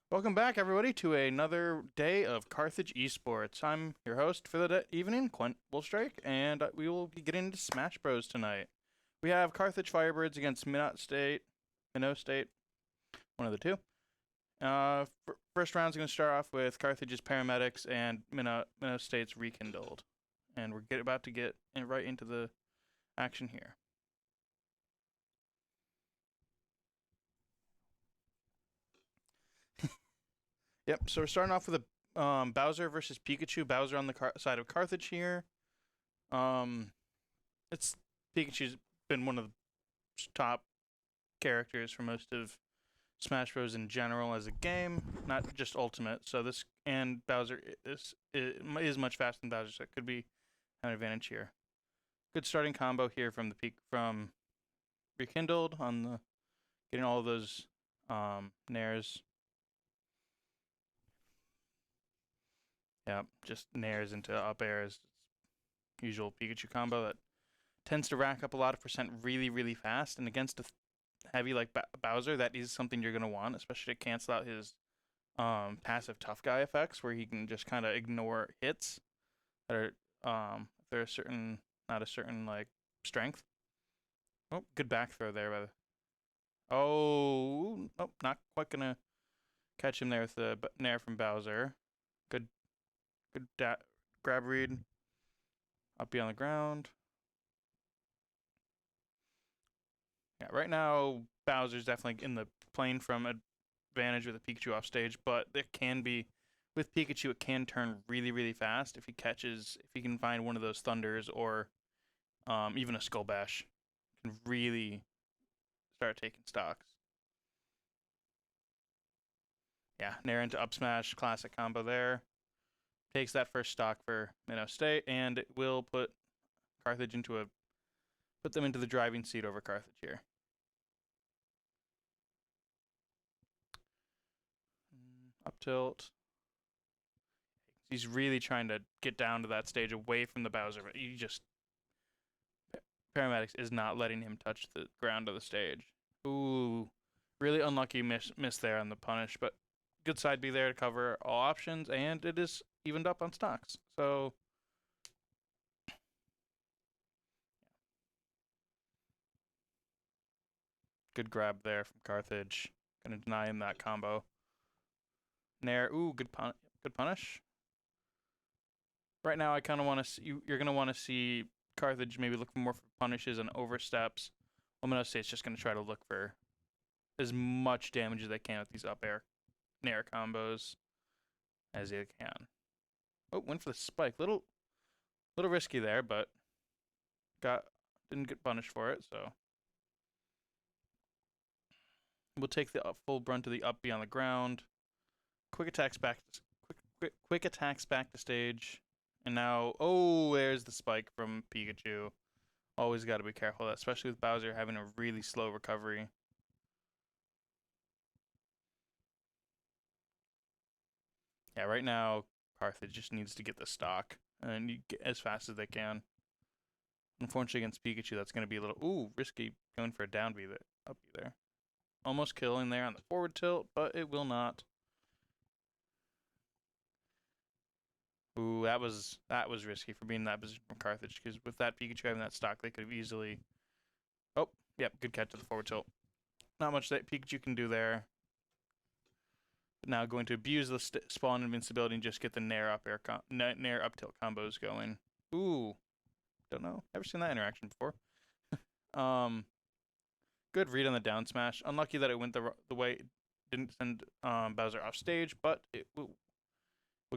Welcome back, everybody, to another day of Carthage Esports. I'm your host for the evening, Quint Bullstrike, and we will be getting into Smash Bros tonight. We have Carthage Firebirds against Minot State, one of the two. First round's going to start off with Carthage's Paramedics and Minot State's Rekindled, and we're about to get right into the action here. Yep, so we're starting off with a Bowser versus Pikachu. Bowser on the side of Carthage here. It's Pikachu's been one of the top characters for most of Smash Bros. In general as a game, not just Ultimate. So this and Bowser is much faster than Bowser, so it could be an advantage here. Good starting combo here from from Rekindled on the getting all of those nairs. Yeah, just nairs into up airs. Usual Pikachu combo that tends to rack up a lot of percent really, really fast. And against a heavy like Bowser, that is something you're going to want, especially to cancel out his passive tough guy effects, where he can just kind of ignore hits that are they're not a certain like strength. Oh, good back throw there by the. Oh, nope, not quite gonna catch him there with the nair from Bowser. Good grab read. Up be on the ground. Yeah, right now Bowser's definitely in the plane from advantage with a Pikachu off stage, but it can be with Pikachu it can turn really, really fast if he can find one of those thunders or even a Skull Bash. Can really start taking stocks. Yeah, nair into up smash, classic combo there. Takes that first stock for Minot State, and it will put Carthage put them into the driving seat over Carthage here. Up tilt. He's really trying to get down to that stage away from the Bowser, but he just Paramedics is not letting him touch the ground of the stage. Ooh, really unlucky miss there on the punish, but good side B there to cover all options, and it is evened up on stocks. So good grab there from Carthage. Gonna deny him that combo. Nair, ooh, good punish. Right now, I kind of want to see you're gonna want to see Carthage maybe look more for punishes and oversteps. Minot State's just gonna try to look for as much damage as they can with these up air nair combos as they can. Oh, went for the spike. Little risky there, but didn't get punished for it, so we'll take the full brunt of the up B on the ground. Quick attacks back to stage. And now, oh, there's the spike from Pikachu. Always got to be careful of that, especially with Bowser having a really slow recovery. Yeah, right now, Carthage just needs to get the stock and get as fast as they can. Unfortunately, against Pikachu, that's going to be a little, risky going for a down B there, up B there. Almost killing there on the forward tilt, but it will not. Ooh, that was risky for being in that position from Carthage, because with that Pikachu having that stock, they could have easily. Oh, yep, good catch to the forward tilt. Not much that Pikachu can do there. But now going to abuse the spawn invincibility and just get the nair up tilt combos going. Ooh, don't know, never seen that interaction before. Good read on the down smash. Unlucky that it went the way it didn't send Bowser off stage, but it will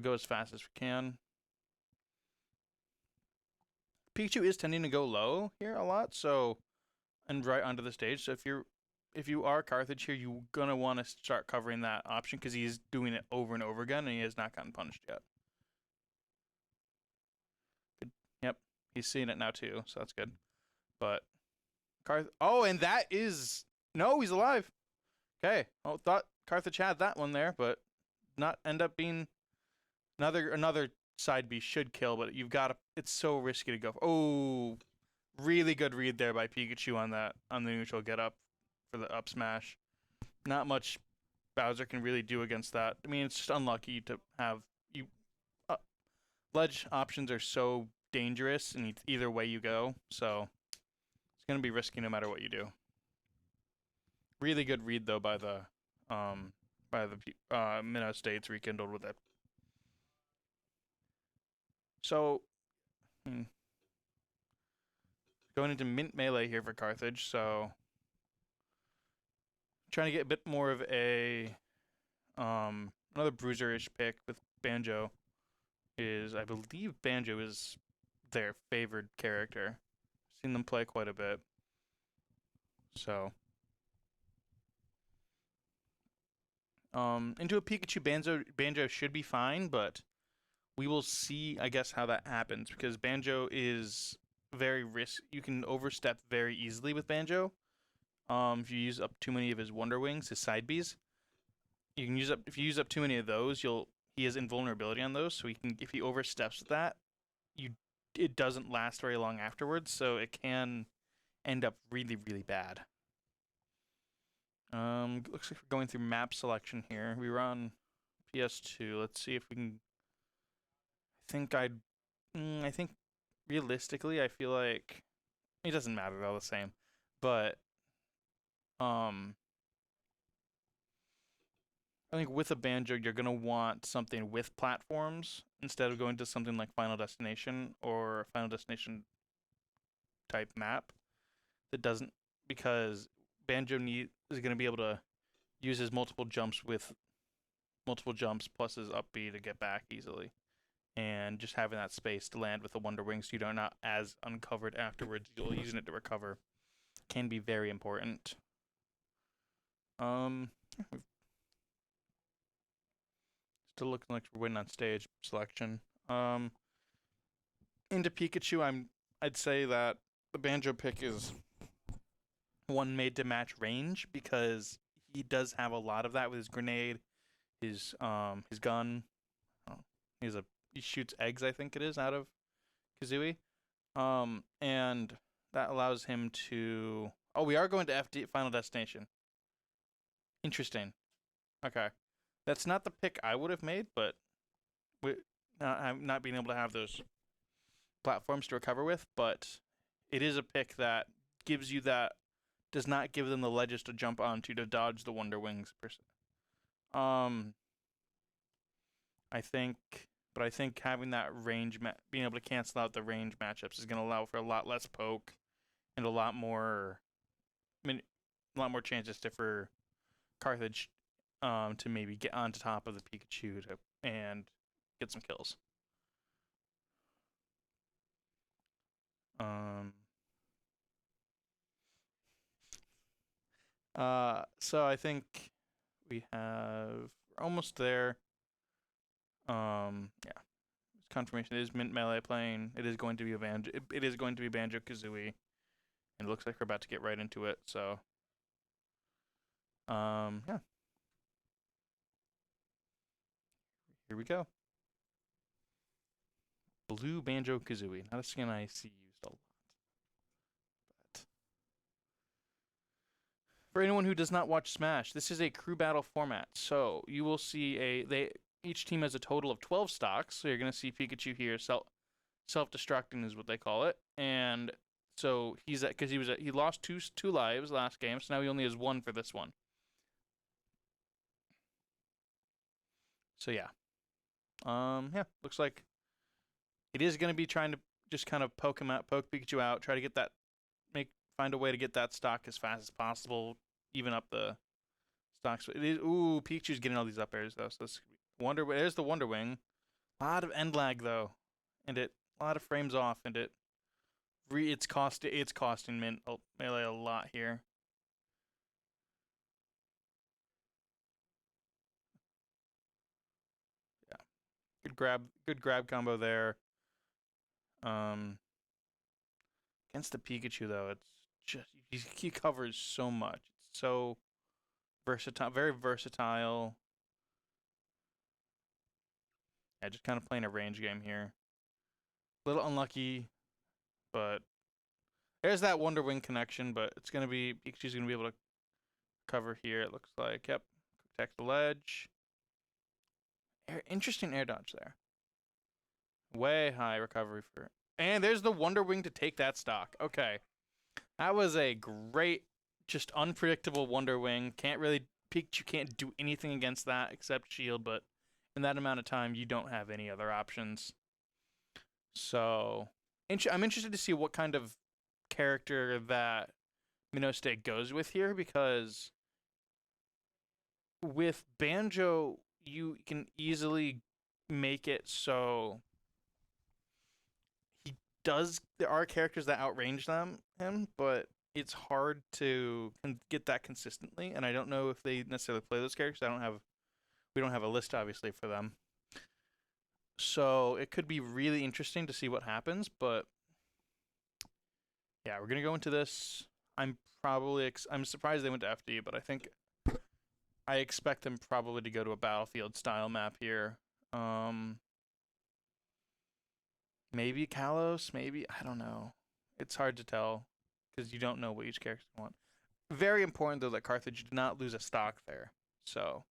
go as fast as we can. Pikachu is tending to go low here a lot, so and right onto the stage. So if you are Carthage here, you're gonna want to start covering that option because he's doing it over and over again, and he has not gotten punished yet. Good. Yep, he's seeing it now too, so that's good. But oh, and that is no, he's alive. Okay, oh, thought Carthage had that one there, but not end up being another side B should kill, but you've got to. It's so risky to go. Oh, really good read there by Pikachu on the neutral get up for the up smash. Not much Bowser can really do against that. I mean, it's just unlucky to have you. Ledge options are so dangerous, and either way you go, so it's gonna be risky no matter what you do. Really good read though by the Minot States rekindled with it. So, going into mint melee here for Carthage, so trying to get a bit more of a another bruiser-ish pick with Banjo. I believe Banjo is their favored character. Seen them play quite a bit. So into a Pikachu Banjo should be fine, but we will see, I guess, how that happens, because Banjo is very you can overstep very easily with Banjo. If you use up too many of his Wonder Wings, his side Bs, you can if you use up too many of those, he has invulnerability on those, so if he oversteps with that, it doesn't last very long afterwards, so it can end up really, really bad. Looks like we're going through map selection here. We were on PS2. Let's see if we can. I think realistically, I feel like it doesn't matter. They're all the same, but I think with a Banjo, you're gonna want something with platforms instead of going to something like Final Destination or Final Destination type map that doesn't, because Banjo is gonna be able to use his multiple jumps plus his up B to get back easily, and just having that space to land with the Wonder Wings, so you're not as uncovered afterwards. You're using it to recover can be very important. Still looking like we're winning on stage selection. Into Pikachu, I'd say that the Banjo pick is one made to match range, because he does have a lot of that with his grenade, his gun. He shoots eggs, I think it is, out of Kazooie. And that allows him to. Oh, we are going to Final Destination. Interesting. Okay. That's not the pick I would have made, but not being able to have those platforms to recover with, but it is a pick that gives you that, does not give them the ledges to jump onto to dodge the Wonder Wings per se. I think having that range, being able to cancel out the range matchups, is going to allow for a lot less poke and a lot more chances for Carthage to maybe get onto top of the Pikachu and get some kills. So I think we're almost there. Yeah. Confirmation. It is Mint Melee playing. It is going to be Banjo. It is going to be Banjo Kazooie, and it looks like we're about to get right into it. So, yeah. Here we go. Blue Banjo Kazooie. Not a skin I see used a lot. But for anyone who does not watch Smash, this is a crew battle format. So you will see each team has a total of 12 stocks. So you're gonna see Pikachu here self-destructing is what they call it, and so because he lost two lives last game, so now he only has one for this one. So yeah. Yeah, looks like it is going to be trying to just kind of poke Pikachu out, try to get that, find a way to get that stock as fast as possible, even up the stocks. Pikachu's getting all these up airs though, so there's the Wonder Wing. A lot of end lag though, and a lot of frames off, and it's costing Mint Melee a lot here. Good grab combo there. Against the Pikachu though, it's just he covers so much. It's so versatile, very versatile. Yeah, just kind of playing a range game here. A little unlucky, but there's that Wonder Wing connection. But Pikachu's gonna be able to cover here. It looks like. Yep, protect the ledge. Interesting air dodge there. Way high recovery for it. And there's the Wonder Wing to take that stock. Okay. That was a great, just unpredictable Wonder Wing. Can't really peek. You can't do anything against that except shield, but in that amount of time, you don't have any other options. So, I'm interested to see what kind of character that Minot State goes with here, because with Banjo, you can easily make it so there are characters that outrange him, but it's hard to get that consistently, and I don't know if they necessarily play those characters. We don't have a list obviously for them, so it could be really interesting to see what happens. But yeah, we're gonna go into this. I'm surprised they went to FD, but I expect them probably to go to a battlefield style map here. Maybe Kalos, maybe, I don't know. It's hard to tell because you don't know what each character wants. Very important though that Carthage did not lose a stock there. So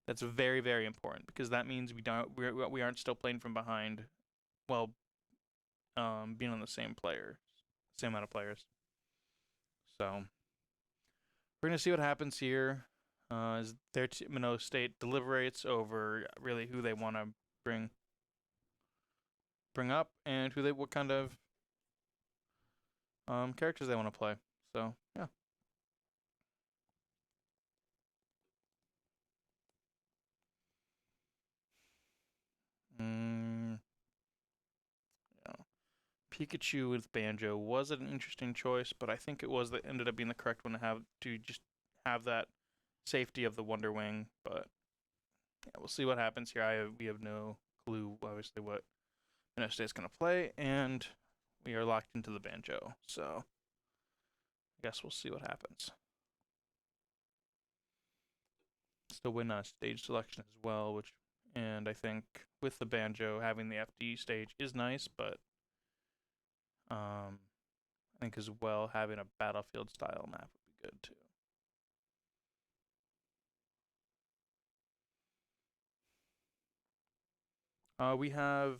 that's very, very important, because that means we aren't still playing from behind while being on the same amount of players. So we're gonna see what happens here. As their Minot State deliberates over really who they want to bring up and what kind of characters they want to play. So yeah. Yeah. Pikachu with Banjo was an interesting choice, but I think it was that ended up being the correct one to just have that safety of the Wonder Wing. But yeah, we'll see what happens here. We have no clue, obviously, what Minot State's going to play, and we are locked into the Banjo. So I guess we'll see what happens. Still win on stage selection as well, and I think with the Banjo having the FD stage is nice, but I think as well having a battlefield style map would be good too. We have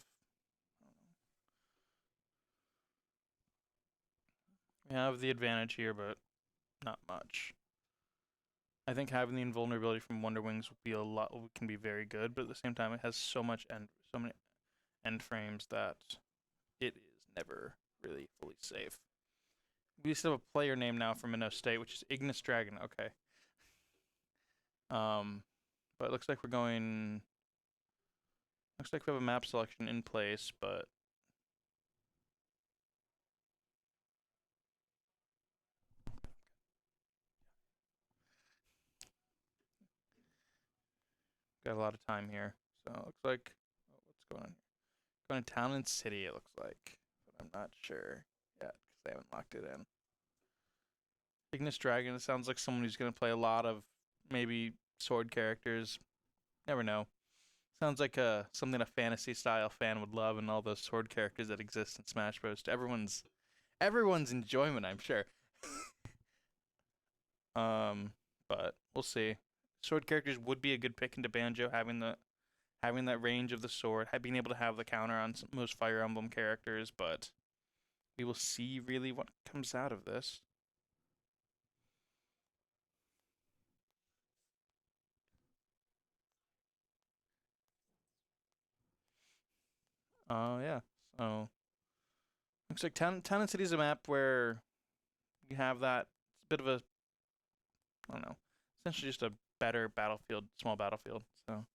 the advantage here, but not much. I think having the invulnerability from Wonder Wings can be very good, but at the same time, it has so many end frames that it is never really fully safe. We still have a player name now for Minot State, which is Ignis Dragon. Okay. But it looks like we're going. Looks like we have a map selection in place, but got a lot of time here. So it looks like what's going on here? Going to Town and City, it looks like, but I'm not sure yet because they haven't locked it in. Ignis Dragon, it sounds like someone who's going to play a lot of maybe sword characters. Never know. Sounds like something a fantasy style fan would love, and all those sword characters that exist in Smash Bros. To everyone's enjoyment, I'm sure. But we'll see. Sword characters would be a good pick into Banjo, having that range of the sword, being able to have the counter on most Fire Emblem characters, but we will see really what comes out of this. Yeah. So looks like Town and City is a map where you have that bit of a, I don't know, essentially just a better battlefield, small battlefield. So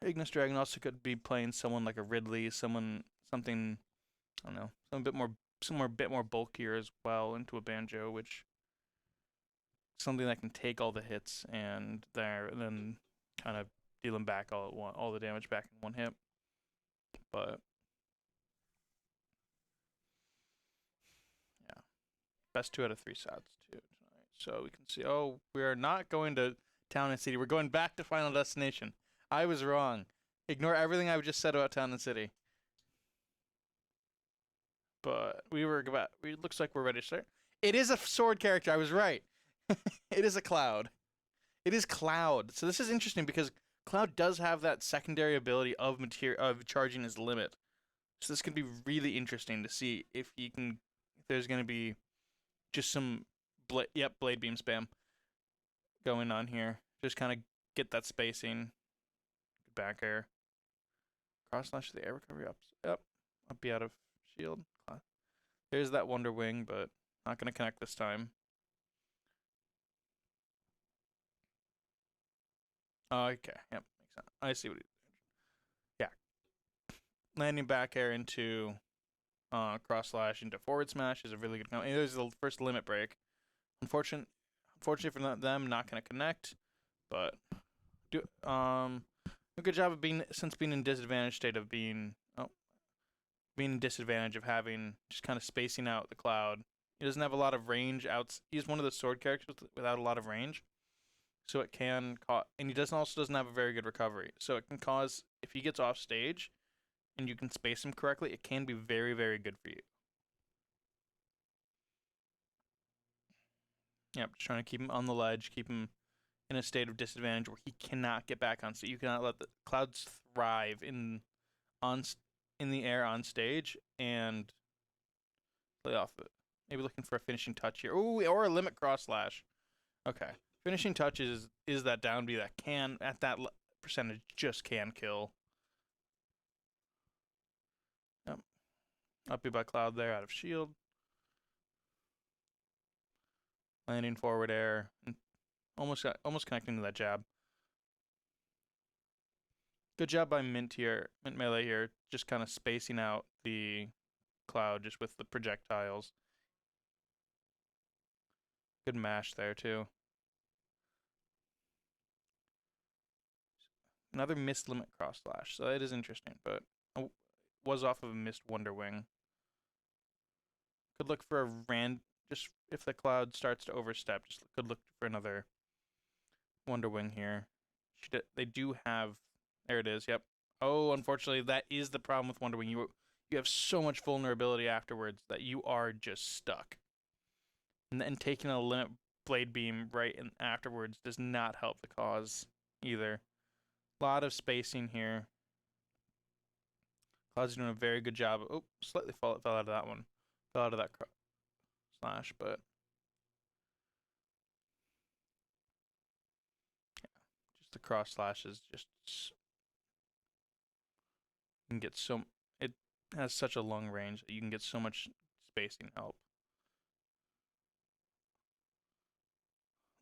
Ignis Dragon also could be playing someone like a Ridley, something, I don't know, somewhere a bit more bulkier as well into a Banjo, which something that can take all the hits and then kind of deal them back all the damage back in one hit. But yeah, best 2 out of 3 sets too tonight. So we can see. Oh, we are not going to Town and City. We're going back to Final Destination. I was wrong. Ignore everything I've just said about Town and City. But it looks like we're ready to start. It is a sword character. I was right. It is a cloud. It is cloud. So this is interesting because cloud does have that secondary ability of charging his limit. So this could be really interesting to see if he can. If there's going to be just some blade beam spam going on here. Just kind of get that spacing. Back air. Cross slash the air recovery up. Yep. Up be out of shield. There's that Wonder Wing, but not going to connect this time. Okay. Yep. Makes sense. I see what he's doing. Yeah. Landing back air into cross slash into forward smash is a really good. There's the first limit break. Unfortunately for them, not going to connect. But a good job of being in disadvantaged state of being in disadvantage of having just kind of spacing out the cloud. He doesn't have a lot of range he's one of the sword characters without a lot of range. So it can cause, and he doesn't have a very good recovery. So it can cause, if he gets off stage and you can space him correctly, it can be very, very good for you. Yep, just trying to keep him on the ledge, keep him in a state of disadvantage where he cannot get back on stage. You cannot let the clouds thrive in the air on stage and play off it. Maybe looking for a finishing touch here. Ooh, or a limit cross slash. Okay. Finishing touch is that down B that can, at that percentage, just can kill. Yep. Up B by cloud there, out of shield. Landing forward air. And almost connecting to that jab. Good job by Mint Melee here, just kind of spacing out the cloud just with the projectiles. Good mash there too. Another missed limit cross slash, so that is interesting, but was off of a missed Wonder Wing. Could look for a just if the cloud starts to overstep, just could look for another Wonder Wing here. They do have, there it is, yep. Oh, unfortunately, that is the problem with Wonder Wing. You have so much vulnerability afterwards that you are just stuck. And taking a limit blade beam right in afterwards does not help the cause either. A lot of spacing here. Cloud's doing a very good job. Oh, slightly fell out of that one. Fell out of that slash, but yeah, just the cross slash is just, you can get so, it has such a long range that you can get so much spacing help.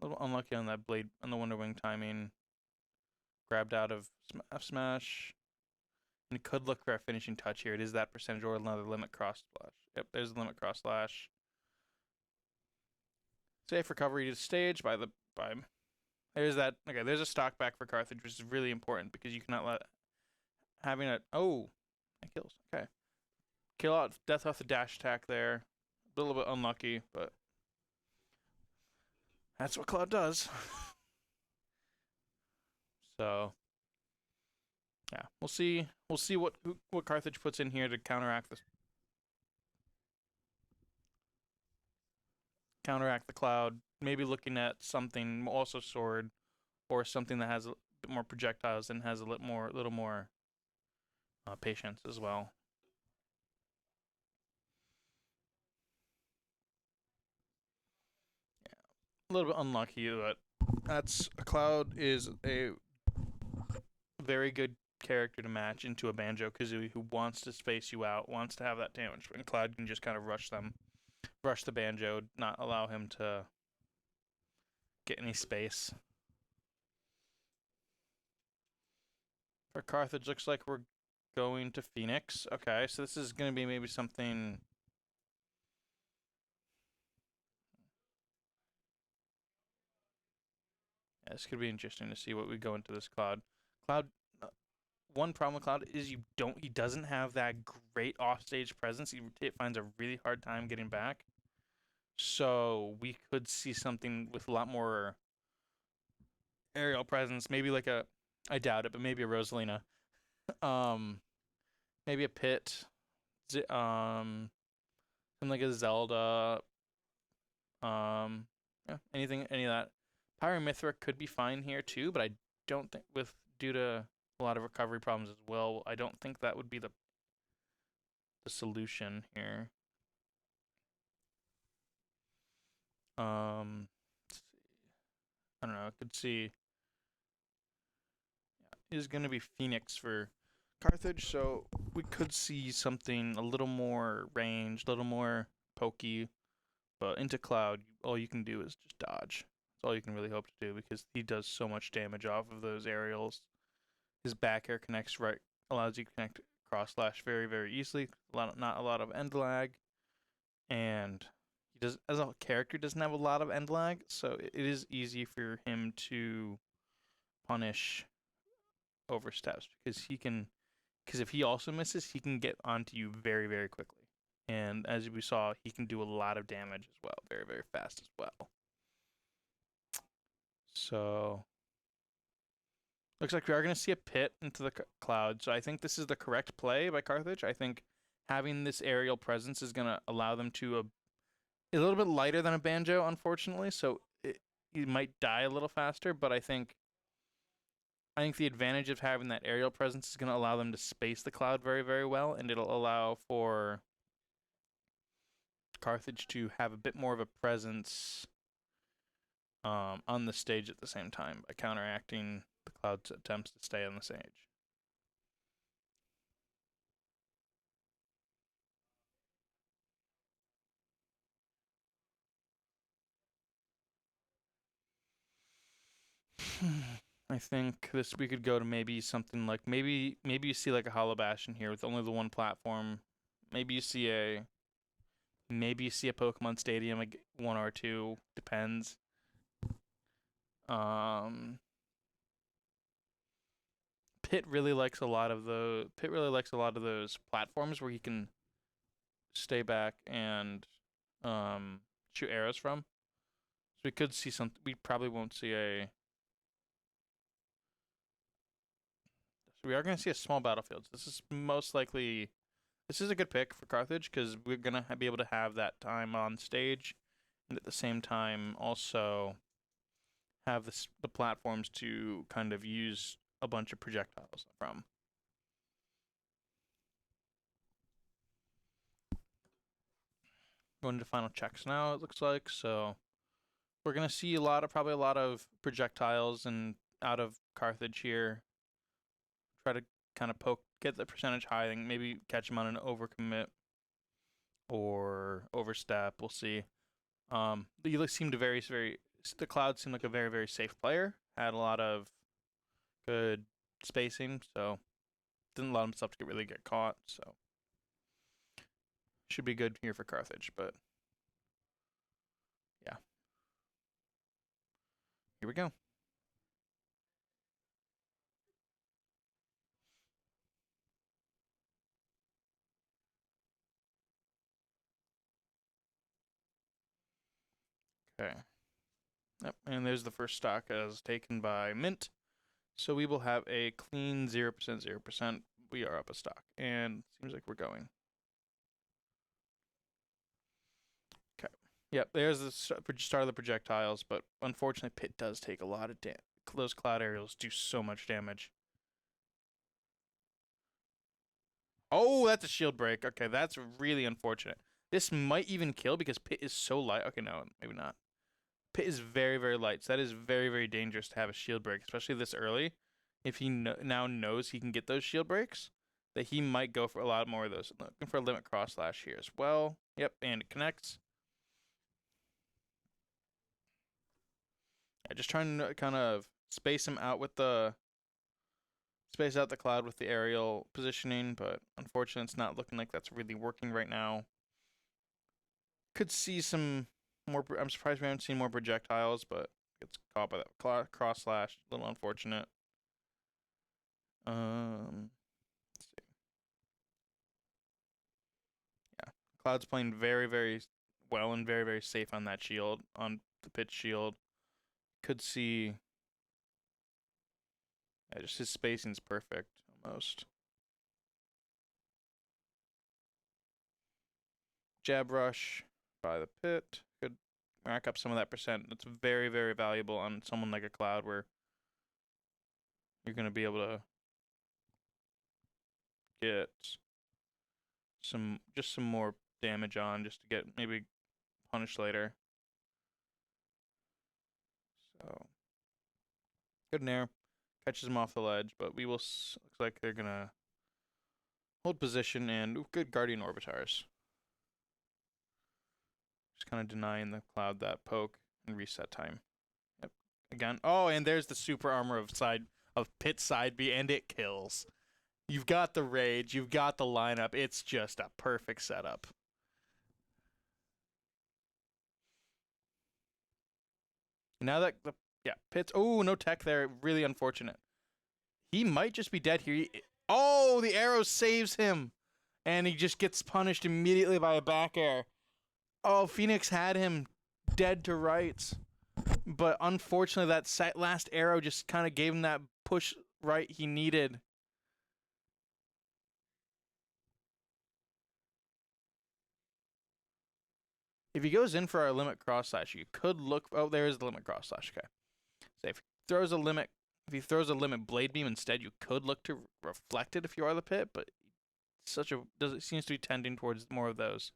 A little unlucky on that blade, on the Wonder Wing timing. Grabbed out of F smash. And it could look for a finishing touch here. It is that percentage or another limit cross slash. Yep, there's the limit cross slash. Safe recovery to stage by there's that. Okay, there's a stock back for Carthage, which is really important because you cannot let having a that kills. Okay, kill out death off the dash attack there. A little bit unlucky, but that's what Cloud does. So yeah, we'll see what Carthage puts in here to counteract this. Counteract the cloud. Maybe looking at something also sword, or something that has a bit more projectiles and has a little more patience as well. Yeah, a little bit unlucky, but that's Cloud is a very good character to match into a Banjo Kazooie who wants to space you out, wants to have that damage, and Cloud can just kind of rush the Banjo, not allow him to get any space. For Carthage, looks like we're going to Phoenix. Okay, so this is going to be maybe something. Yeah, this could be interesting to see what we go into this Cloud. One problem with Cloud is he doesn't have that great offstage presence. It finds a really hard time getting back. So we could see something with a lot more aerial presence. Maybe like I doubt it, but maybe a Rosalina. Maybe a Pit. Something like a Zelda. Or Yeah, any of that. Pyramithra could be fine here too, but I don't think due to a lot of recovery problems as well, I don't think that would be the solution here. Let's see. I don't know. I could see is going to be Phoenix for Carthage, so we could see something a little more ranged, a little more pokey. But into Cloud, all you can do is just dodge. That's all you can really hope to do because he does so much damage off of those aerials. His back air connects right, allows you to connect cross slash very, very easily. Not a lot of end lag, and he does as a character doesn't have a lot of end lag, so it is easy for him to punish oversteps because he can. Because if he also misses, he can get onto you very, very quickly. And as we saw, he can do a lot of damage as well, very, very fast as well. So looks like we are going to see a pit into the cloud. So I think this is the correct play by Carthage. I think having this aerial presence is going to allow them to a little bit lighter than a banjo, unfortunately. So he might die a little faster, but I think the advantage of having that aerial presence is going to allow them to space the cloud very, very well, and it'll allow for Carthage to have a bit more of a presence on the stage at the same time by counteracting the cloud's attempts to stay on the stage. I think we could go to maybe something like maybe you see like a Hollow Bastion here with only the one platform. Maybe you see a Pokemon Stadium, like one or two, depends. Pit really likes a lot of those platforms where he can stay back and shoot arrows from. So we could see some. We probably won't see a. So we are going to see a small battlefield. So this is most likely. This is a good pick for Carthage because we're going to be able to have that time on stage, and at the same time also have the platforms to kind of use a bunch of projectiles from. Going to final checks now, it looks like. So we're going to see probably a lot of projectiles and out of Carthage here. Try to kind of get the percentage high, and maybe catch him on an overcommit or overstep. We'll see. You seemed the Cloud seemed like a very, very safe player. Had a lot of good spacing, so didn't allow himself to really get caught. So should be good here for Carthage, but yeah. Here we go. Okay. Yep, and there's the first stock as taken by Mint. So we will have a clean 0%, 0%. We are up a stock, and seems like we're going. Okay. Yep, there's the start of the projectiles, but unfortunately, Pit does take a lot of damage. Those cloud aerials do so much damage. Oh, that's a shield break. Okay, that's really unfortunate. This might even kill because Pit is so light. Okay, no, maybe not. Pit is very, very light, so that is very, very dangerous to have a shield break, especially this early. If he now knows he can get those shield breaks, that he might go for a lot more of those. Looking for a limit cross slash here as well. Yep, and it connects. Yeah, just trying to kind of space out the cloud with the aerial positioning, but unfortunately, it's not looking like that's really working right now. Could see some more. I'm surprised we haven't seen more projectiles, but gets caught by that cross slash. A little unfortunate. Let's see. Yeah, Cloud's playing very, very well and very, very safe on that shield, on the pitch shield. Could see. Yeah, just his spacing's perfect almost. Jab rush by the pit. Good rack up some of that percent. That's very, very valuable on someone like a Cloud, where you're gonna be able to get some more damage on, just to get maybe punished later. So good nair, catches him off the ledge, but we will. Looks like they're gonna hold position, and good Guardian Orbitars. Just kind of denying the Cloud that poke and reset time. Yep. Again. Oh, and there's the super armor of Pit side B, and it kills. You've got the rage, you've got the lineup. It's just a perfect setup. Now that the Pit's, oh, no tech there, really unfortunate. He might just be dead here. Oh, the arrow saves him, and he just gets punished immediately by a back air. Oh, Phoenix had him dead to rights, but unfortunately that last arrow just kind of gave him that push right he needed. If he goes in for our limit cross slash, you could look. Oh, there is the limit cross slash. Okay. So if he throws a limit blade beam instead, you could look to reflect it if you are the Pit, but it seems to be tending towards more of those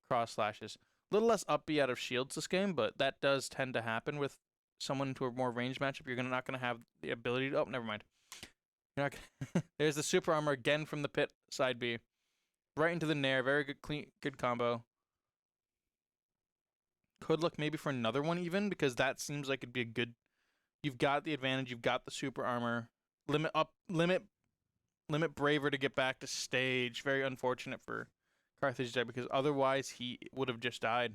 cross slashes. A little less upbeat out of shields this game, but that does tend to happen with someone into a more ranged matchup. You're not going to have the ability to. Oh, never mind. You're not gonna There's the super armor again from the Pit side B, right into the nair. Very good combo. Could look maybe for another one even, because that seems like it'd be a good. You've got the advantage. You've got the super armor. Limit Braver to get back to stage. Very unfortunate for Carthage there, because otherwise he would have just died.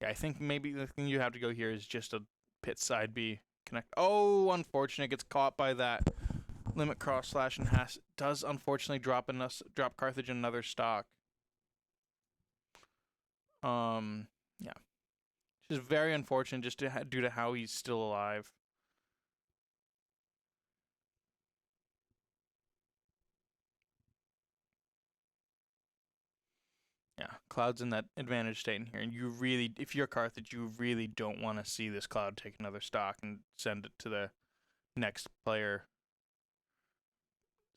Yeah, I think maybe the thing you have to go here is just a Pit side B connect. Oh, unfortunate. Gets caught by that limit cross slash, and does unfortunately drop Carthage another stock. Yeah. Which is very unfortunate, just due to how he's still alive. Yeah, Cloud's in that advantage state in here, and you really, if you're Carthage, you really don't want to see this Cloud take another stock and send it to the next player.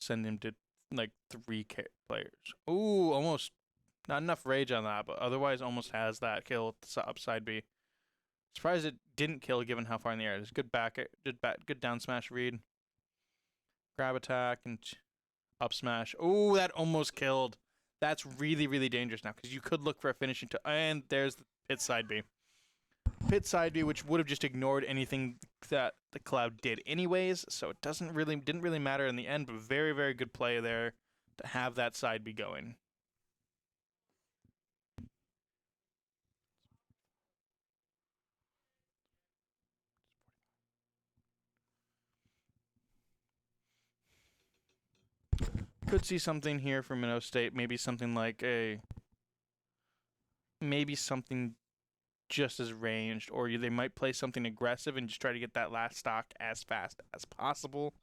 Send him to like 3 players. Ooh, almost not enough rage on that, but otherwise almost has that kill upside B. Surprised it didn't kill given how far in the air it is. Good good down smash read. Grab attack and up smash. Ooh, that almost killed. That's really, really dangerous now, because you could look for a finishing and there's the Pit side B. Pit side B, which would have just ignored anything that the Cloud did anyways, so it didn't really matter in the end, but very, very good play there to have that side B going. Could see something here from Minot State, maybe something just as ranged, or they might play something aggressive and just try to get that last stock as fast as possible.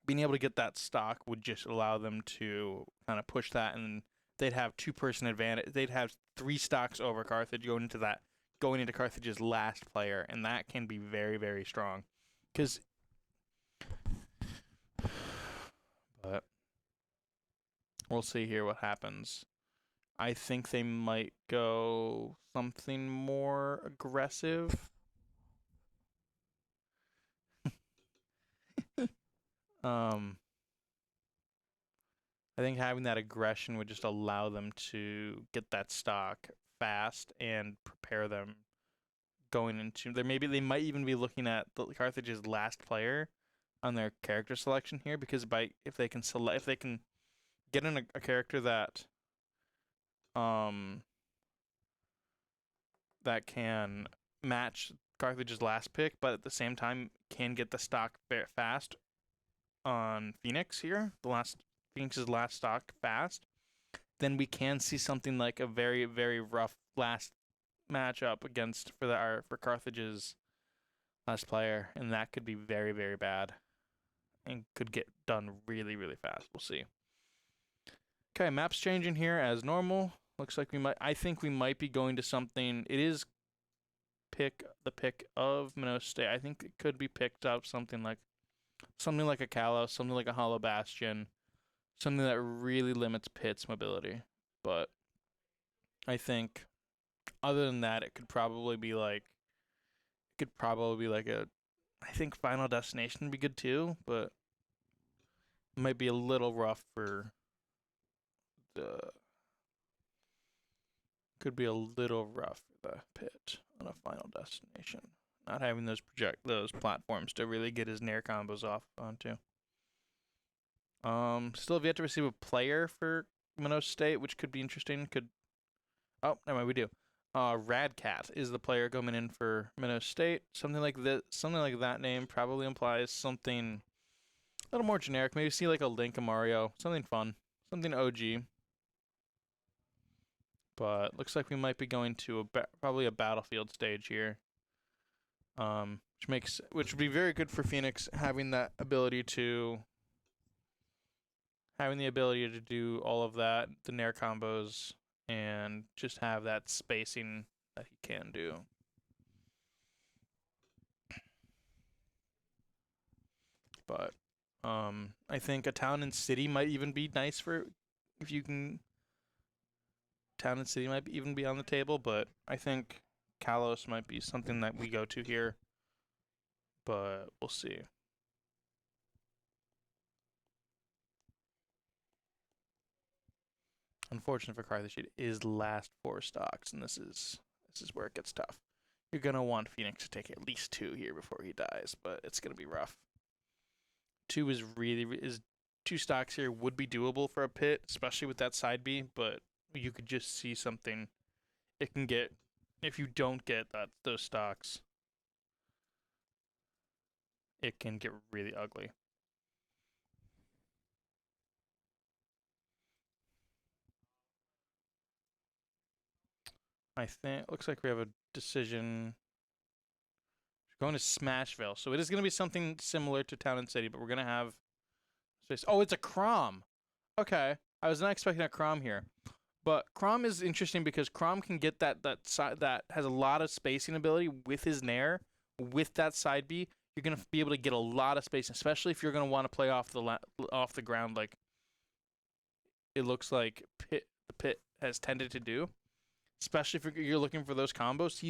Being able to get that stock would just allow them to kind of push that, and they'd have 2-person advantage. They'd have 3 stocks over Carthage going into Carthage's last player, and that can be very, very strong. But we'll see here what happens. I think they might go something more aggressive. I think having that aggression would just allow them to get that stock fast and prepare them going into. They might even be looking at the Carthage's last player on their character selection here, because if they can get in a character that can match Carthage's last pick, but at the same time can get the stock fast on Phoenix here, Phoenix's last stock fast, then we can see something like a very, very rough last matchup for Carthage's last player, and that could be very, very bad and could get done really, really fast. We'll see. Okay, map's changing here as normal. Looks like we might. I think we might be going to something. It is the pick of Minot State. I think it could be picked up something like a Kalos, something like a Hollow Bastion, something that really limits Pit's mobility. But I think other than that, it could probably be like a. I think Final Destination would be good too, but it might be a little rough for the. Could be a little rough for the Pit on a Final Destination. Not having those platforms to really get his Nair combos off onto. Still have yet to receive a player for Minot State, which could be interesting. Oh, never mind, we do. Radcat is the player coming in for Minot State. Something like that name probably implies something a little more generic. Maybe see like a Link, a Mario, something fun, something OG. But looks like we might be going to probably a Battlefield stage here. Which would be very good for Phoenix, having the ability to do all of that, the Nair combos, and just have that spacing that he can do. But I think a town and city might even be nice for if you can. Town and city might even be on the table, but I think Kalos might be something that we go to here. But we'll see. Unfortunate for Carthage, it is last 4 stocks, and this is where it gets tough. You're gonna want Phoenix to take at least 2 here before he dies, but it's gonna be rough. 2 is 2 stocks here would be doable for a Pit, especially with that side B, but you could just see something. It can get, if you don't get those stocks, it can get really ugly. I think looks like we have a decision. We're going to Smashville, so it is going to be something similar to Town and City, but we're going to have. Oh, it's a Crom. Okay, I was not expecting a Crom here, but Crom is interesting because Crom can get that has a lot of spacing ability with his Nair, with that side B. You're going to be able to get a lot of space, especially if you're going to want to play off the ground like it looks like the Pit has tended to do. Especially if you're looking for those combos,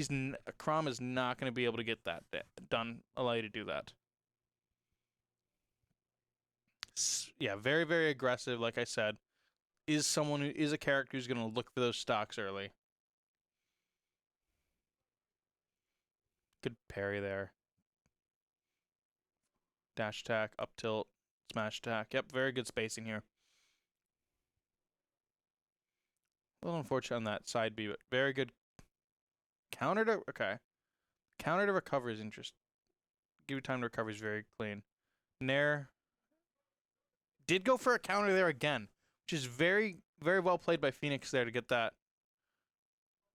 Crom is not going to be able to get that done. Allow you to do that. Yeah, very, very aggressive. Like I said, is a character who's going to look for those stocks early. Good parry there. Dash attack, up tilt, smash attack. Yep, very good spacing here. A little unfortunate on that side B, but very good. Counter to recover is interesting. Give you time to recover is very clean. Nair did go for a counter there again, which is very, very well played by Phoenix there to get that.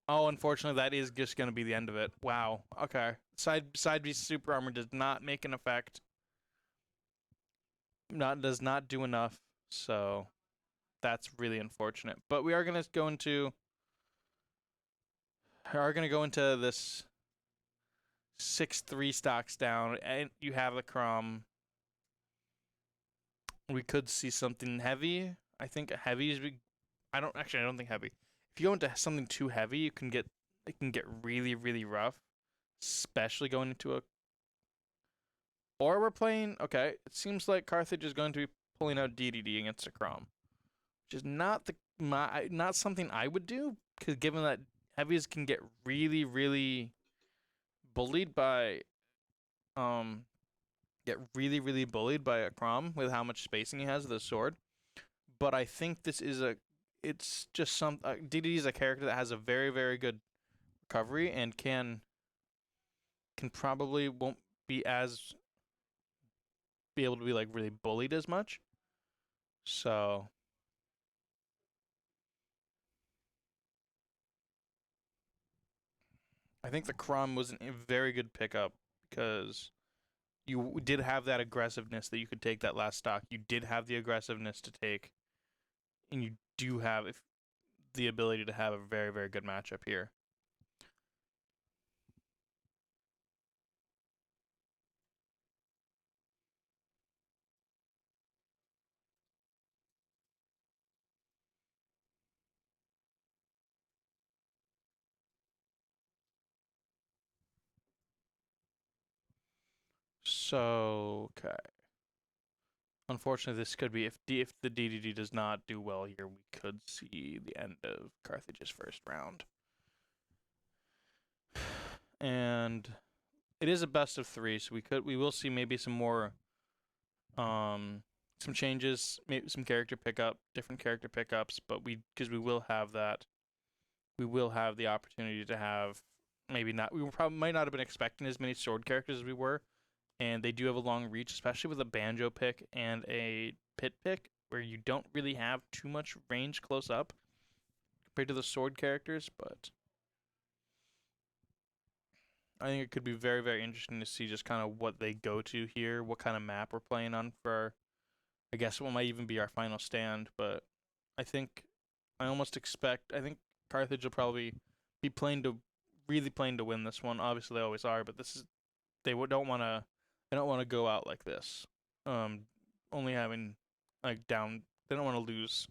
Oh, unfortunately, that is just going to be the end of it. Wow. Okay. Side B super armor does not make an effect. Does not do enough. So that's really unfortunate. But we are going to go into this 6-3 stocks down, and you have the Crom. We could see something heavy. I think heavy is. I don't think heavy. If you go into something too heavy, it can get really, really rough, especially going into a. Or we're playing. Okay, it seems like Carthage is going to be pulling out DDD against a Crom, which is not something I would do, because given that heavies can get really, really bullied by a Crom with how much spacing he has with his sword. But I think it's just DDD is a character that has a very, very good recovery and can probably won't be able to be like really bullied as much. So I think the Crom was a very good pickup because you did have that aggressiveness that you could take that last stock. You did have the aggressiveness to take, and you do have the ability to have a very, very good matchup here. So, okay. Unfortunately, this could be if the DDD does not do well here, we could see the end of Carthage's first round. And it is a best of 3, so we will see maybe some more some changes, maybe some different character pickups, but because we will have that, we will have the opportunity to have maybe not. We probably might not have been expecting as many sword characters as we were, and they do have a long reach, especially with a banjo pick and a pit pick, where you don't really have too much range close up compared to the sword characters. But I think it could be very, very interesting to see just kind of what they go to here, what kind of map we're playing on for, I guess, what might even be our final stand. But I think I think Carthage will probably be really playing to win this one. Obviously, they always are, but they don't want to go out like this. Only having like down, they don't want to lose.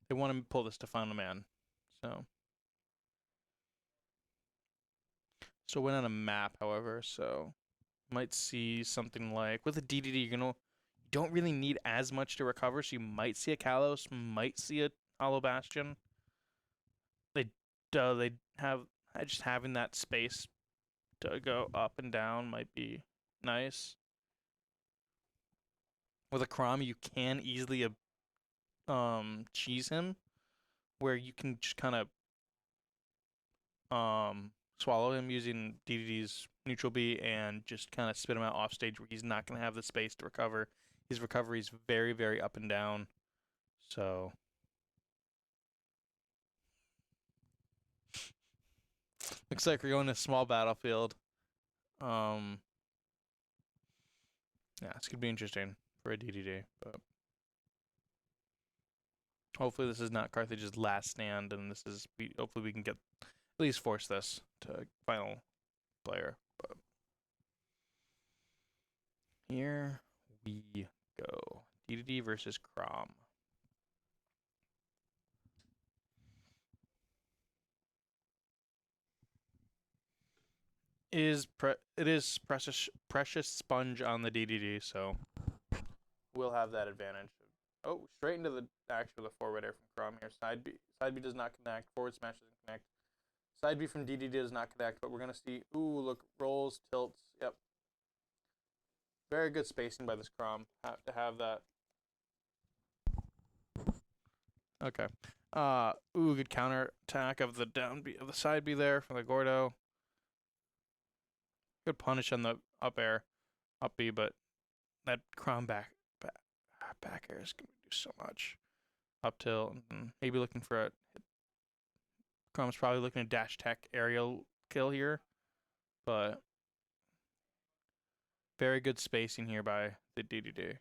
They want to pull this to final man. So win on a map, however. So might see something like with a DDD, you don't really need as much to recover. So you might see a Kalos, might see a Hollow Bastion. They have just having that space to go up and down might be nice. With a Crom, you can easily cheese him, where you can just kind of swallow him using DDD's neutral B and just kind of spit him out off stage where he's not going to have the space to recover. His recovery is very, very up and down. So looks like we're going to a small battlefield. Yeah, it's gonna be interesting for a DDD, but hopefully this is not Carthage's last stand, and hopefully we can get at least force this to final player. But here we go. DDD versus Crom. It is precious sponge on the DDD, so we'll have that advantage. Oh, straight into the action with a forward air from Crom here. Side B does not connect. Forward smash doesn't connect. Side B from DDD does not connect, but we're gonna see. Ooh, look, rolls, tilts. Yep. Very good spacing by this Crom. Have to have that. Okay. Ooh, good counter attack of the down B of the side B there from the Gordo. Good punish on the up B, but that Crom back air is gonna do so much. Up tilt, and maybe looking for a hit. Crom's probably looking at dash tech aerial kill here, but very good spacing here by the DDD.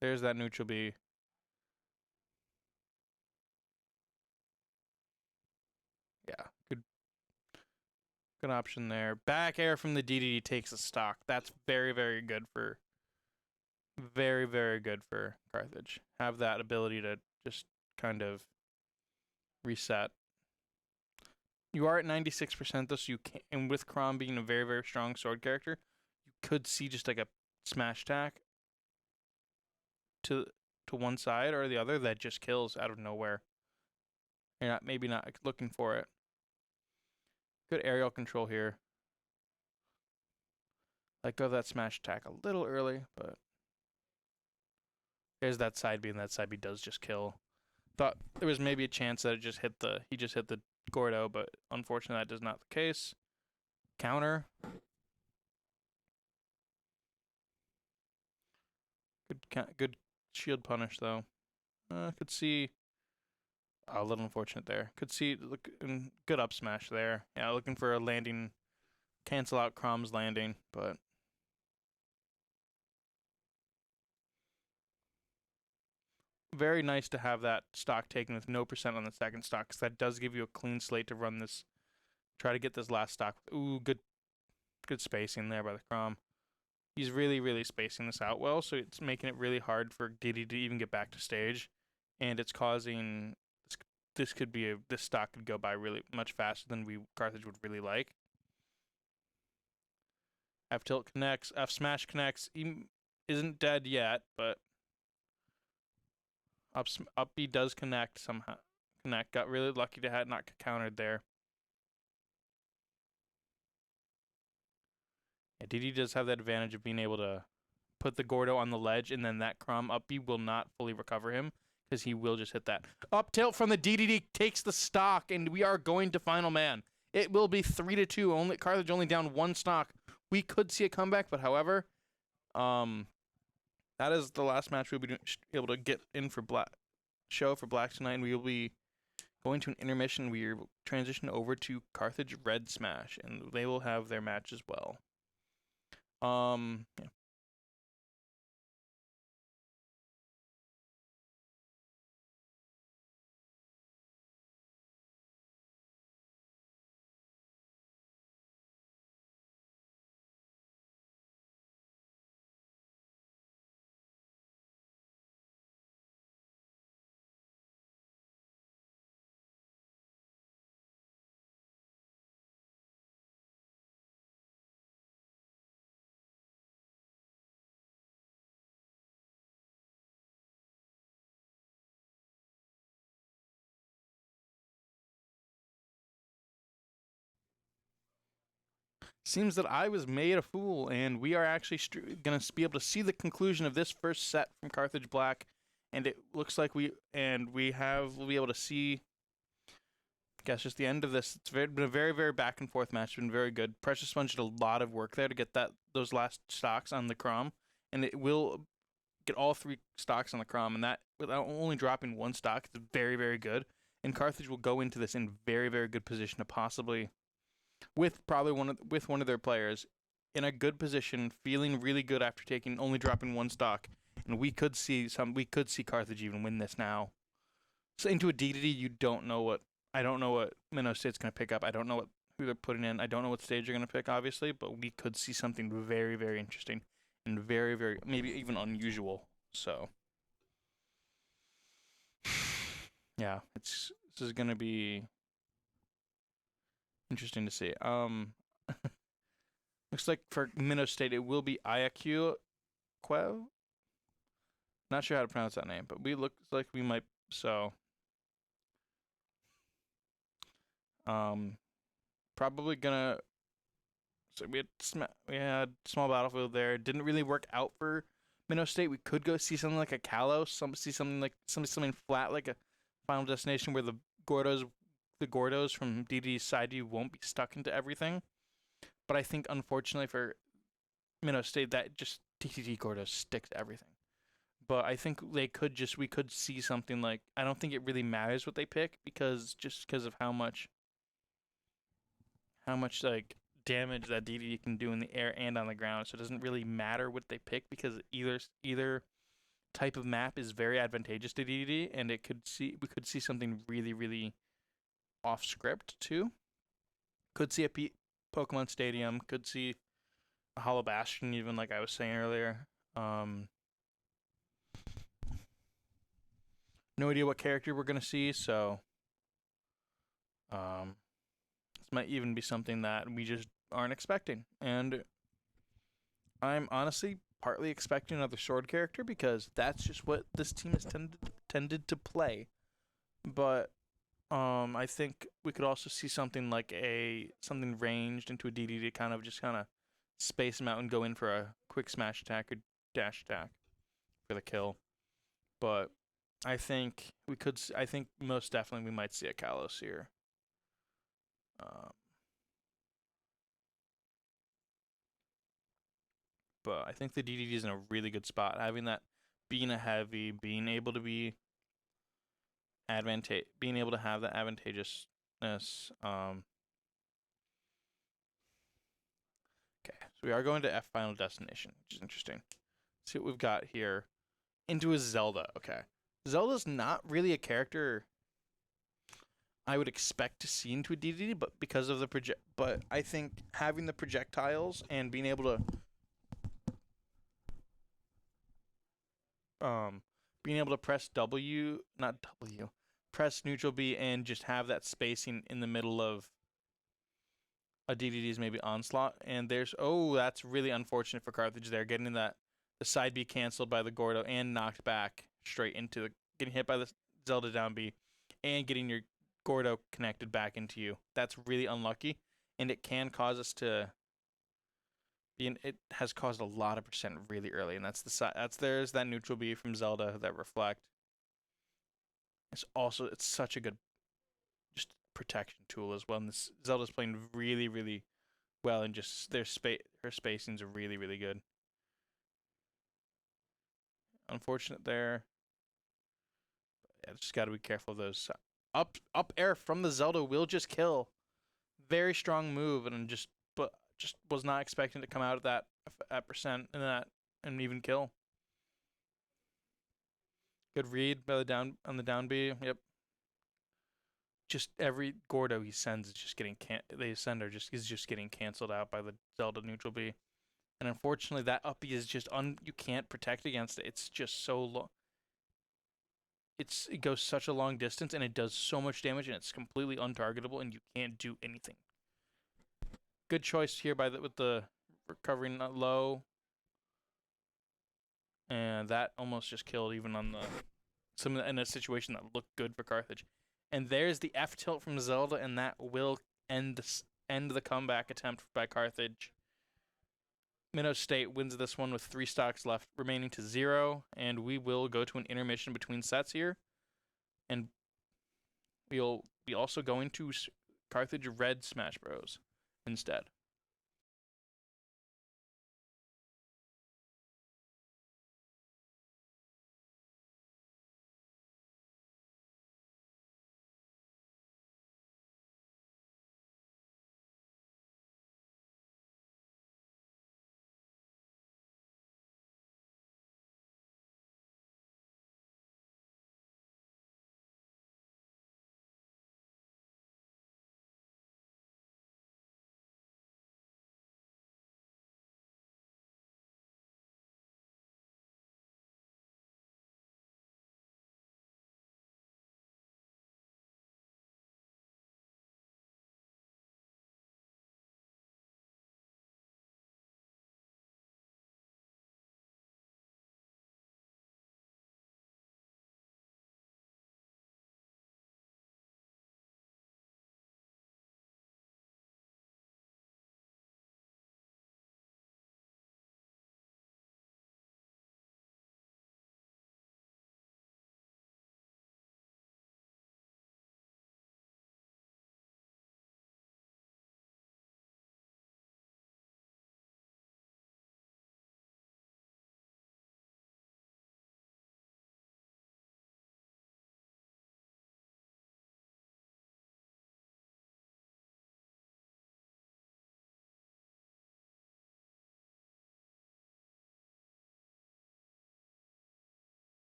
There's that neutral B. Yeah, good option there. Back air from the DDD takes a stock. That's very, very good for Carthage. Have that ability to just kind of reset. You are at 96% though, so you can, and with Crom being a very, very strong sword character, you could see just like a smash attack to one side or the other that just kills out of nowhere. You're maybe not looking for it. Good aerial control here. Let go of that smash attack a little early, but there's that side B, and that side B does just kill. Thought there was maybe a chance that he just hit the Gordo, but unfortunately that is not the case. Counter. Good shield punish though. Could see a little unfortunate there. Could see good up smash there. Yeah, looking for a landing, cancel out Crom's landing, but very nice to have that stock taken with no percent on the second stock, because that does give you a clean slate to run this. Try to get this last stock. Ooh, good spacing there by the Crom. He's really spacing this out well, so it's making it really hard for Diddy to even get back to stage, and it's causing this stock could go by really much faster than Carthage would really like. F tilt connects, F smash connects. He isn't dead yet, but up B does connect somehow. Got really lucky to have not get countered there. Yeah, Didi does have that advantage of being able to put the Gordo on the ledge, and then that Crom up B will not fully recover him, because he will just hit that. Up tilt from the DDD takes the stock, and we are going to final man. It will be 3-2. Carthage only down one stock. We could see a comeback, but however, that is the last match we'll be able to get in for Black tonight, and we will be going to an intermission. We will transition over to Carthage Red Smash, and they will have their match as well. Yeah. Seems that I was made a fool, and we are actually going to be able to see the conclusion of this first set from Carthage Black, and it looks like we'll be able to see, I guess, just the end of this. It's been a very back and forth match. It's been very good. Precious Sponge did a lot of work there to get those last stocks on the Crom, and it will get all 3 stocks on the Crom, and that without only dropping 1 stock. It's very good, and Carthage will go into this in very good position to possibly, with probably one of their players in a good position, feeling really good after only dropping 1 stock, and we could see Carthage even win this now. So into a DDD, I don't know what Minot State's going to pick up. I don't know who they're putting in. I don't know what stage they're going to pick, obviously, but we could see something very interesting and very maybe even unusual. So yeah, this is going to be interesting to see. Looks like for Minot State, it will be Ayaku Quo. Not sure how to pronounce that name, but looks like we might. So, probably gonna. So we had small battlefield there. Didn't really work out for Minot State. We could go see something like a Kalos. See something flat like a Final Destination where the Gordos from DD's side you won't be stuck into everything. But I think, unfortunately for Minot State, that just DDD Gordos stick to everything. But I think we could see something like, I don't think it really matters what they pick, because of how much like damage that DDD can do in the air and on the ground. So it doesn't really matter what they pick, because either type of map is very advantageous to DDD, and we could see something really off script too. Could see a Pokemon Stadium, could see a Hollow Bastion, even like I was saying earlier. No idea what character we're gonna see, so this might even be something that we just aren't expecting. And I'm honestly partly expecting another sword character, because that's just what this team has tended to play. But I think we could also see something like something ranged into a DD to kind of space them out and go in for a quick smash attack or dash attack for the kill. But I think most definitely we might see a Kalos here. But I think the DDD is in a really good spot. Having that, being a heavy, being able to have that advantageousness. Okay, so we are going to F Final Destination, which is interesting. Let's see what we've got here. Into a Zelda. Okay, Zelda's not really a character I would expect to see into a DDD, but because of the but I think having the projectiles and being able to press W, not W, press neutral B and just have that spacing in the middle of a DDD's maybe onslaught. And there's that's really unfortunate for Carthage there, getting the side B canceled by the Gordo and knocked back straight into getting hit by the Zelda down B and getting your Gordo connected back into you. That's really unlucky, and it can cause us to it has caused a lot of percent really early, and there's that neutral B from Zelda that reflect. It's such a good just protection tool as well. And Zelda's playing really, really well, and just her spacings are really, really good. Unfortunate there. Yeah, just got to be careful of those. Up air from the Zelda will just kill. Very strong move, and just was not expecting to come out of that percent and even kill. Good read by the down B. Yep. Just every Gordo he sends is just getting is just getting canceled out by the Zelda neutral B. And unfortunately that up B is just you can't protect against it. It's just so long. It goes such a long distance and it does so much damage and it's completely untargetable and you can't do anything. Good choice here with the recovering low. And that almost just killed even on in a situation that looked good for Carthage. And there's the F tilt from Zelda, and that will end the comeback attempt by Carthage. Minot State wins this one with 3 stocks left remaining to 0, and we will go to an intermission between sets here. And we'll be also going to Carthage Red Smash Bros. Instead.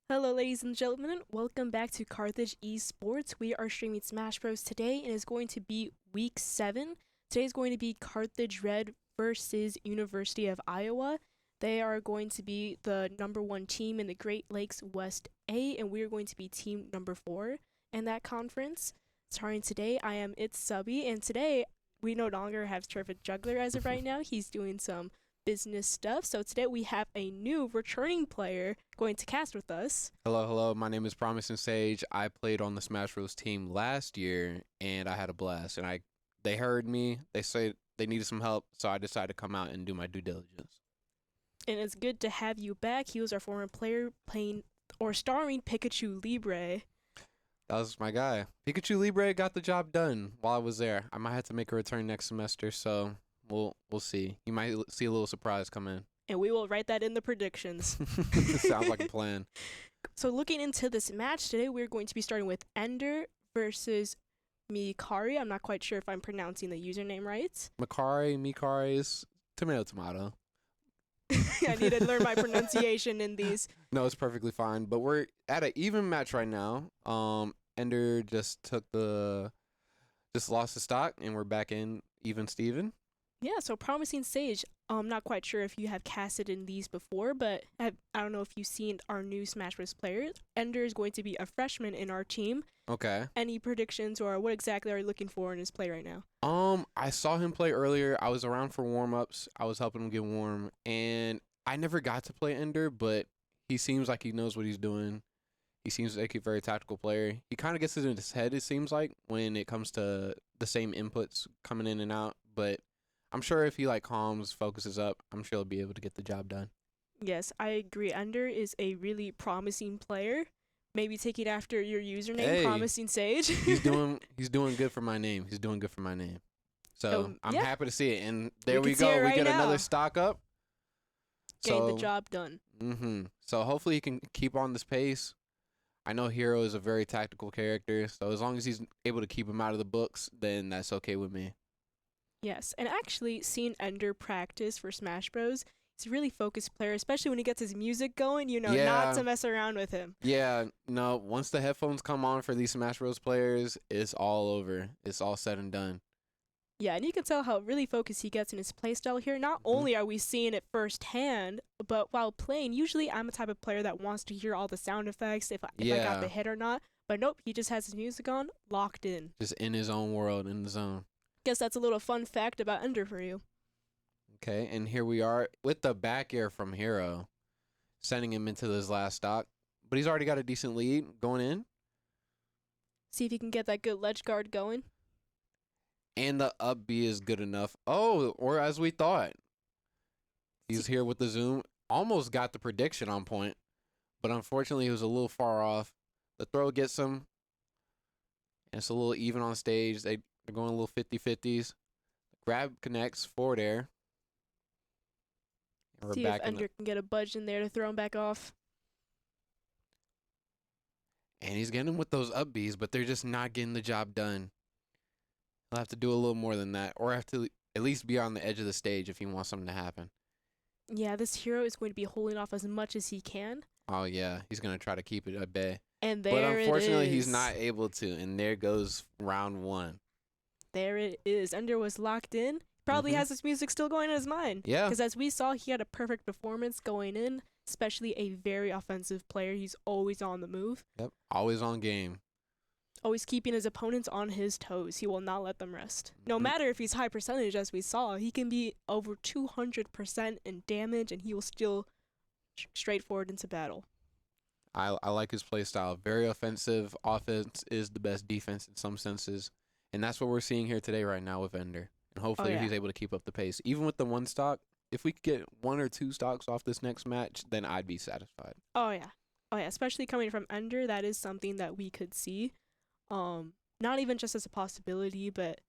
Hello, ladies and gentlemen. Welcome back to Carthage Esports. We are streaming Smash Bros. Today, and it's going to be Week 7. Today is going to be Carthage Red versus University of Iowa. They are going to be the number 1 team in the Great Lakes West A, and we are going to be team number 4 in that conference. Starting today, I am It's Subby, and today we no longer have Terrific Juggler as of right now. He's doing some business stuff. So today we have a new returning player going to cast with us. Hello. My name is Promising Sage. I played on the Smash Bros. Team last year, and I had a blast. And they heard me. They said they needed some help, so I decided to come out and do my due diligence. And it's good to have you back. He was our former player playing or starring Pikachu Libre. That was my guy. Pikachu Libre got the job done while I was there. I might have to make a return next semester, so we'll see. You might see a little surprise come in. And we will write that in the predictions. Sounds like a plan. So looking into this match today, we're going to be starting with Ender versus Mikari. I'm not quite sure if I'm pronouncing the username right. Mikari is tomato. I need to learn my pronunciation in these. No, it's perfectly fine. But we're at an even match right now. Ender just lost the stock, and we're back in even Steven. Yeah, so Promising Sage, I'm not quite sure if you have casted in these before, but I don't know if you've seen our new Smash Bros. Player. Ender is going to be a freshman in our team. Okay. Any predictions or what exactly are you looking for in his play right now? I saw him play earlier. I was around for warm-ups. I was helping him get warm, and I never got to play Ender, but he seems like he knows what he's doing. He seems like a very tactical player. He kind of gets it in his head, it seems like, when it comes to the same inputs coming in and out, but I'm sure if he focuses up, I'm sure he'll be able to get the job done. Yes, I agree. Ender is a really promising player. Maybe take it after your username, Hey, Promising Sage. he's doing good for my name. He's doing good for my name. So I'm happy to see it. And there we go. We get another stock up. Getting the job done. So hopefully he can keep on this pace. I know Hero is a very tactical character, so as long as he's able to keep him out of the books, then that's okay with me. Yes, and actually seeing Ender practice for Smash Bros, he's a really focused player, especially when he gets his music going, not to mess around with him. Yeah, no, once the headphones come on for these Smash Bros players, it's all over. It's all said and done. Yeah, and you can tell how really focused he gets in his playstyle here. Not only are we seeing it firsthand, but while playing, usually I'm a type of player that wants to hear all the sound effects, if I got the hit or not. But nope, he just has his music on, locked in. Just in his own world, in the zone. Guess that's a little fun fact about Ender for you. Okay, and here we are with the back air from Hero, sending him into this last stock. But he's already got a decent lead going in. See if he can get that good ledge guard going. And the up B is good enough. Oh, or as we thought. He's here with the zoom. Almost got the prediction on point. But unfortunately, he was a little far off. The throw gets him. And it's a little even on stage. They're going a little 50-50s. Grab connects, forward air. And we're see back if Ender can get a budge in there to throw him back off. And he's getting him with those up Bs, but they're just not getting the job done. He'll have to do a little more than that, or have to at least be on the edge of the stage if he wants something to happen. Yeah, this Hero is going to be holding off as much as he can. Oh, yeah. He's going to try to keep it at bay. And there but unfortunately, it is. He's not able to, and there goes round 1. There it is. Ender was locked in. Probably has his music still going in his mind. Yeah. Because as we saw, he had a perfect performance going in, especially a very offensive player. He's always on the move. Yep, always on game. Always keeping his opponents on his toes. He will not let them rest. No matter if he's high percentage, as we saw, he can be over 200% in damage, and he will still straightforward into battle. I like his play style. Very offensive. Offense is the best defense in some senses. And that's what we're seeing here today right now with Ender. And hopefully he's able to keep up the pace. Even with the 1 stock, if we could get 1 or 2 stocks off this next match, then I'd be satisfied. Oh, yeah. Especially coming from Ender, that is something that we could see. Not even just as a possibility, but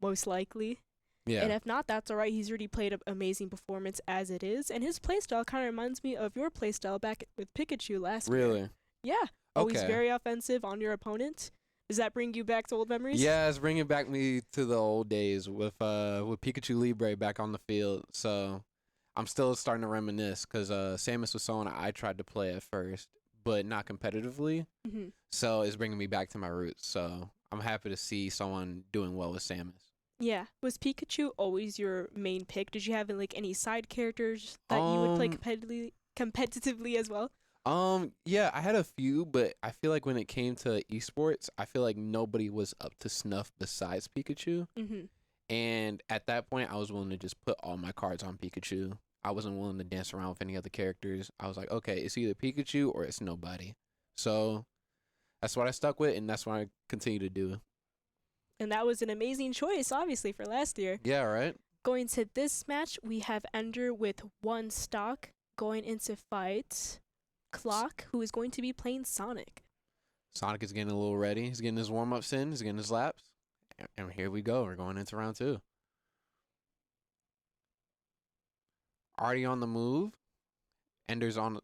most likely. Yeah. And if not, that's all right. He's already played an amazing performance as it is. And his playstyle kind of reminds me of your playstyle back with Pikachu last year. Really? Yeah. Always very offensive on your opponent. Does that bring you back to old memories? Yeah, it's bringing back me to the old days with Pikachu Libre back on the field. So I'm still starting to reminisce because Samus was someone I tried to play at first. but not competitively. Mhm. So it's bringing me back to my roots. So I'm happy to see someone doing well with Samus. Yeah. Was Pikachu always your main pick? Did you have like any side characters that you would play competitively as well? Yeah, I had a few, but I feel like when it came to esports, I feel like nobody was up to snuff besides Pikachu. Mhm. And at that point, I was willing to just put all my cards on Pikachu. I wasn't willing to dance around with any other characters. I was like, okay, it's either Pikachu or it's nobody. So that's what I stuck with, and that's what I continue to do. And that was an amazing choice, obviously, for last year. Yeah, right? Going to this match, we have Ender with 1 stock going into fight Clock, who is going to be playing Sonic. Sonic is getting a little ready. He's getting his warm-ups in. He's getting his laps. And here we go. We're going into round 2. Already on the move. Ender's on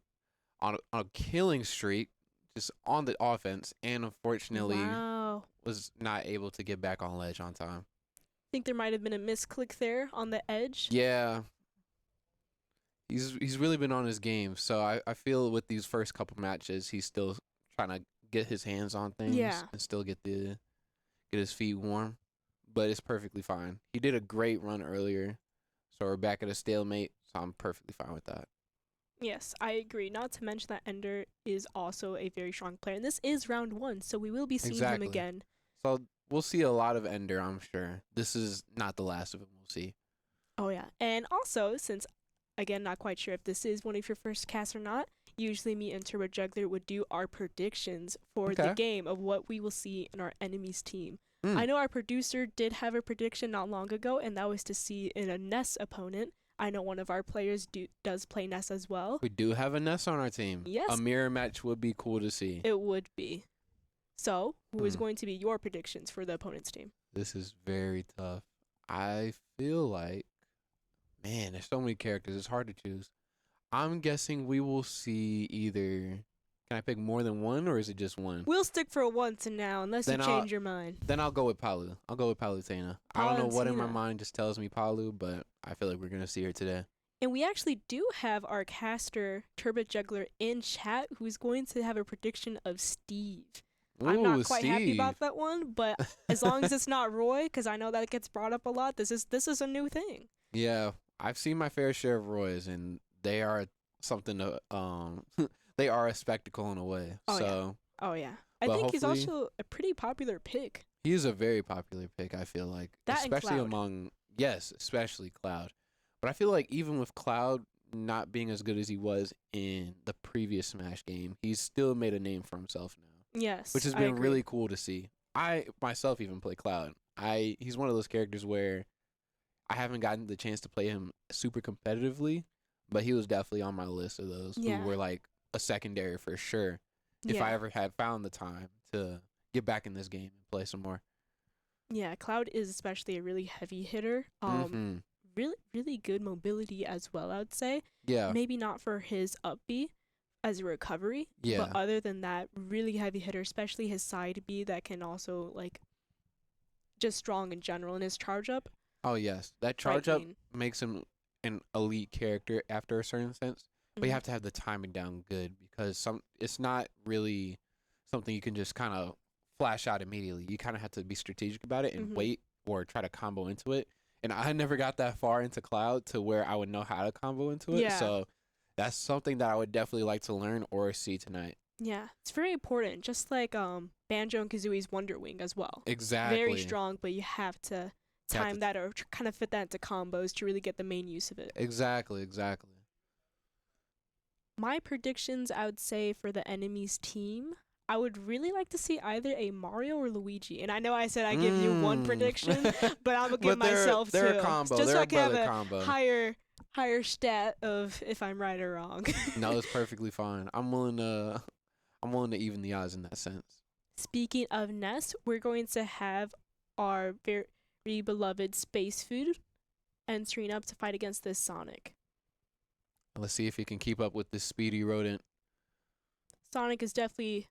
a killing streak, just on the offense, and unfortunately Wow. was not able to get back on ledge on time. Think there might have been a misclick there on the edge. Yeah. He's really been on his game. So I feel with these first couple matches, he's still trying to get his hands on things and still get his feet warm. But it's perfectly fine. He did a great run earlier. So we're back at a stalemate. So I'm perfectly fine with that. Yes, I agree. Not to mention that Ender is also a very strong player. And this is round 1, so we will be seeing him again. So we'll see a lot of Ender, I'm sure. This is not the last of him we'll see. Oh, yeah. And also, since, again, not quite sure if this is one of your first casts or not, usually me and Turbo Juggler would do our predictions for the game of what we will see in our enemy's team. I know our producer did have a prediction not long ago, and that was to see in a NES opponent. I know one of our players does play NES as well. We do have a NES on our team. Yes. A mirror match would be cool to see. It would be. So, who is going to be your predictions for the opponent's team? This is very tough. I feel like, man, there's so many characters. It's hard to choose. I'm guessing we will see either. Can I pick more than one, or is it just one? We'll stick for one to now, unless you change your mind. Then I'll go with Palu. I'll go with Palutena. I don't know what in my mind just tells me Palu, but I feel like we're going to see her today. And we actually do have our caster, Turbo Juggler, in chat, who's going to have a prediction of Steve. Ooh, I'm not quite happy Steve. about that one, but as long as it's not Roy, because I know that gets brought up a lot, this is a new thing. Yeah, I've seen my fair share of Roys, and they are something to they are a spectacle in a way. Oh yeah. I think he's also a pretty popular pick. He is a very popular pick, I feel like. That especially and Cloud. especially Cloud. But I feel like even with Cloud not being as good as he was in the previous Smash game, he's still made a name for himself now. Yes. Which has been really cool to see. I myself even play Cloud. He's one of those characters where I haven't gotten the chance to play him super competitively, but he was definitely on my list of those who were like a secondary for sure. If I ever had found the time to get back in this game and play some more. Yeah, Cloud is especially a really heavy hitter. Really good mobility as well, I would say. Yeah. Maybe not for his up B as a recovery. Yeah. But other than that, really heavy hitter, especially his side B that can also like just strong in general in his charge up. Oh yes. That charge up makes him an elite character after a certain sense. But you have to have the timing down good because it's not really something you can just kind of flash out immediately. You kind of have to be strategic about it and wait or try to combo into it. And I never got that far into Cloud to where I would know how to combo into it. Yeah. So that's something that I would definitely like to learn or see tonight. Yeah, it's very important. Just like Banjo and Kazooie's Wonder Wing as well. Exactly. Very strong, but you have to time that or kind of fit that into combos to really get the main use of it. Exactly. My predictions, I would say, for the enemy's team, I would really like to see either a Mario or Luigi. And I know I said I give you one prediction, but I'm going to give myself two. They're a combo. Just they're so I a can have combo. a higher stat of if I'm right or wrong. No, it's perfectly fine. I'm willing to even the odds in that sense. Speaking of NES, we're going to have our very beloved Space Food entering up to fight against this Sonic. Let's see if he can keep up with this speedy rodent. Sonic is definitely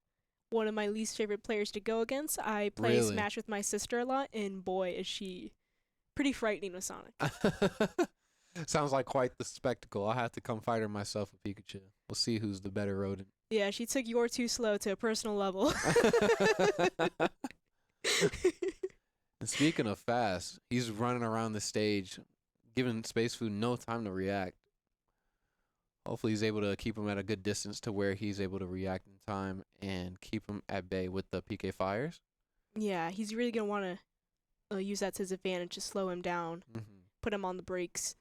one of my least favorite players to go against. I play Smash with my sister a lot, and boy, is she pretty frightening with Sonic. Sounds like quite the spectacle. I'll have to come fight her myself with Pikachu. We'll see who's the better rodent. Yeah, she took You're Too Slow to a personal level. And speaking of fast, he's running around the stage, giving Space Food no time to react. Hopefully he's able to keep him at a good distance to where he's able to react in time and keep him at bay with the PK fires. Yeah, he's really going to want to use that to his advantage to slow him down, put him on the brakes.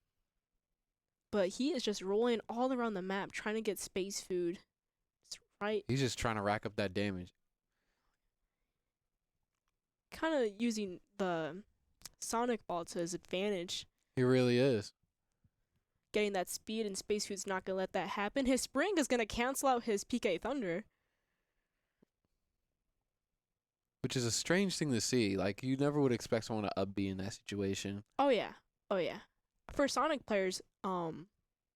But he is just rolling all around the map trying to get Space Food. Right. He's just trying to rack up that damage. Kind of using the Sonic Ball to his advantage. He really is. Getting that speed, and Space Food's not going to let that happen. His Spring is going to cancel out his PK Thunder. Which is a strange thing to see. Like, you never would expect someone to up B in that situation. Oh, yeah. Oh, yeah. For Sonic players,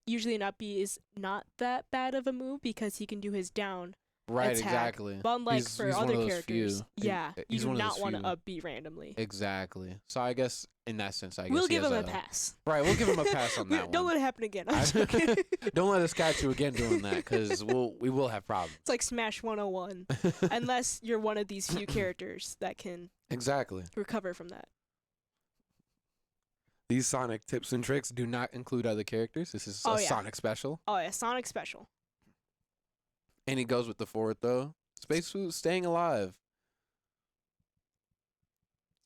usually an up B is not that bad of a move because he can do his down Right, attack. exactly. But unlike He's for one other of those characters, few. yeah, you He's do one of not those want to few. up B randomly. Exactly. So I guess in that sense, We'll he give has him a pass. Right, we'll give him a pass on that Don't one. let it happen again. I'm joking. Don't let us catch you again doing that, because we will have problems. It's like Smash 101, unless you're one of these few characters that can Exactly. recover from that. These Sonic tips and tricks do not include other characters. This is Oh, a yeah. Sonic special. Oh, yeah, Sonic Special. And he goes with the forward throw. Space Food staying alive.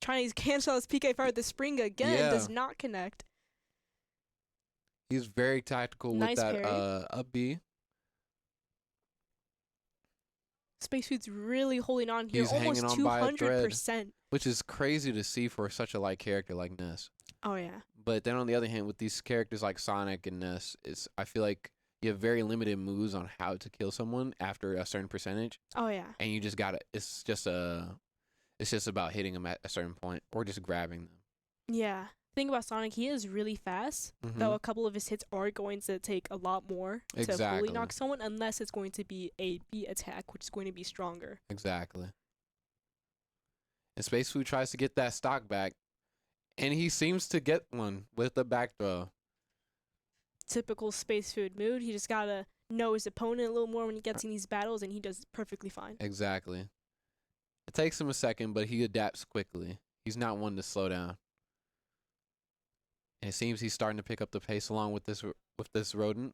Trying to cancel his PK fire with the Spring again, Yeah. does not connect. He's very tactical Nice with that parry. up B. Space Food's really holding on here, He's almost hanging on by a thread. 200%. Which is crazy to see for such a light character like Ness. Oh, yeah. But then on the other hand, with these characters like Sonic and Ness, I feel like you have very limited moves on how to kill someone after a certain percentage, Oh, yeah. and you just gotta. It's just about hitting them at a certain point or just grabbing them. Yeah. Thing about Sonic, he is really fast, though a couple of his hits are going to take a lot more to fully Exactly. knock someone, unless it's going to be a B attack, which is going to be stronger. Exactly. And Space Food tries to get that stock back, and he seems to get one with the back throw. Typical Space Food mood. He just gotta know his opponent a little more when he gets in these battles, and he does perfectly fine. Exactly. It takes him a second, but he adapts quickly. He's not one to slow down. And it seems he's starting to pick up the pace along with this rodent.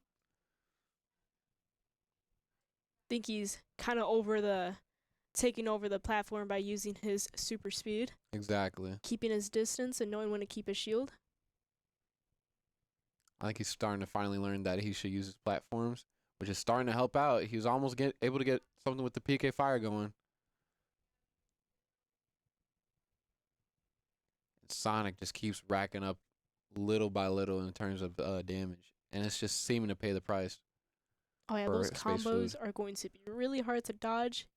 Think he's kind of taking over the platform by using his super speed, Exactly. keeping his distance, and knowing when to keep his shield. I think he's starting to finally learn that he should use his platforms, which is starting to help out. He was almost able to get something with the PK fire going. And Sonic just keeps racking up little by little in terms of damage, and it's just seeming to pay the price. Oh yeah, For those Space combos Food. are going to be really hard to dodge.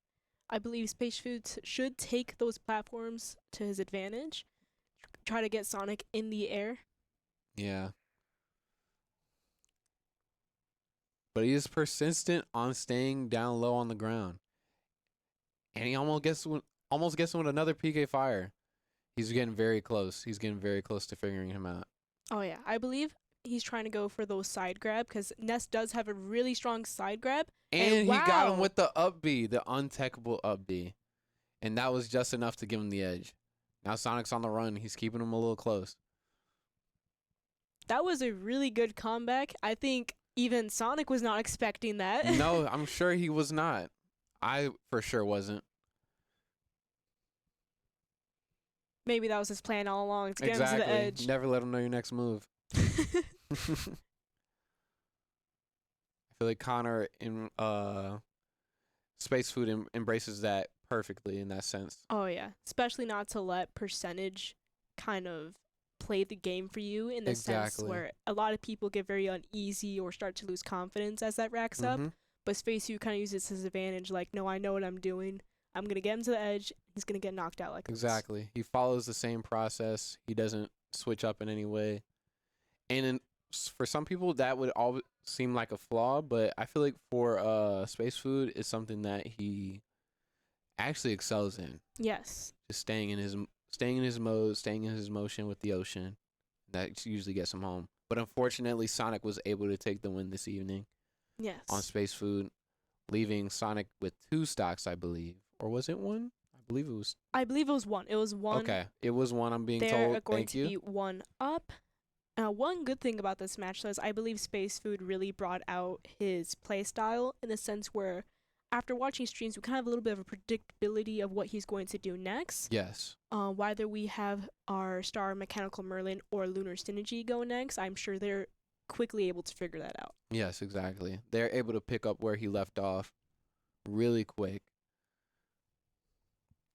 I believe Space Food should take those platforms to his advantage. Try to get Sonic in the air. Yeah. But he is persistent on staying down low on the ground. And he almost gets him with another PK fire. He's getting very close. He's getting very close to figuring him out. Oh yeah, I believe he's trying to go for those side grab because Ness does have a really strong side grab. And he got him wow. with the up B, the untechable up B. And that was just enough to give him the edge. Now Sonic's on the run. He's keeping him a little close. That was a really good comeback. I think even Sonic was not expecting that. No, I'm sure he was not. I for sure wasn't. Maybe that was his plan all along to get him to the Exactly. edge. Never let him know your next move. I feel like Connor in Space Food embraces that perfectly in that sense. Oh yeah, especially not to let percentage kind of play the game for you in the sense Exactly. where a lot of people get very uneasy or start to lose confidence as that racks up. Mhm. But Space Food kind of uses his advantage, like, no, I know what I'm doing. I'm gonna get him to the edge. He's gonna get knocked out like this. Exactly. He follows the same process. He doesn't switch up in any way. And for some people, that would all seem like a flaw, but I feel like for Space Food, it's something that he actually excels in. Yes. Just staying in his mode, staying in his motion with the ocean. That usually gets him home. But unfortunately, Sonic was able to take the win this evening Yes. on Space Food, leaving Sonic with 2 stocks, I believe. Or was it 1? I believe it was. I believe it was 1. It was 1. Okay, it was 1. I'm being They're told. going Thank to you. be 1 up. One good thing about this match though is I believe Space Food really brought out his play style in the sense where after watching streams, we kind of have a little bit of a predictability of what he's going to do next. Yes. Whether we have our star Mechanical Merlin or Lunar Synergy go next, I'm sure they're quickly able to figure that out. Yes, exactly. They're able to pick up where he left off really quick.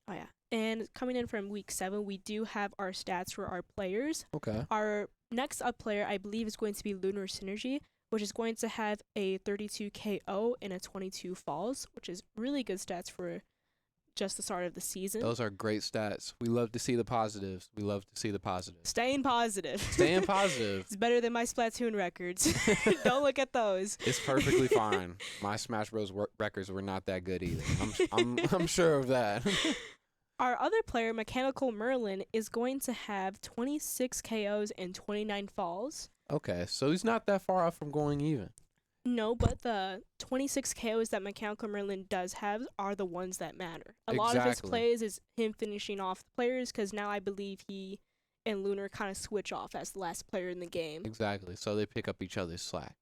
Oh yeah. And coming in from week 7, we do have our stats for our players. Okay. Our next up player, I believe, is going to be Lunar Synergy, which is going to have a 32 KO and a 22 falls, which is really good stats for just the start of the season. Those are great stats. We love to see the positives. We love to see the positives. Staying positive. Staying positive. It's better than my Splatoon records. Don't look at those. It's perfectly fine. My Smash Bros. Records were not that good either. I'm sure of that. Our other player, Mechanical Merlin, is going to have 26 KOs and 29 falls. Okay, so he's not that far off from going even. No, but the 26 KOs that Mechanical Merlin does have are the ones that matter. A lot of his Exactly. plays is him finishing off the players because now I believe he and Lunar kind of switch off as the last player in the game. Exactly. So they pick up each other's slack.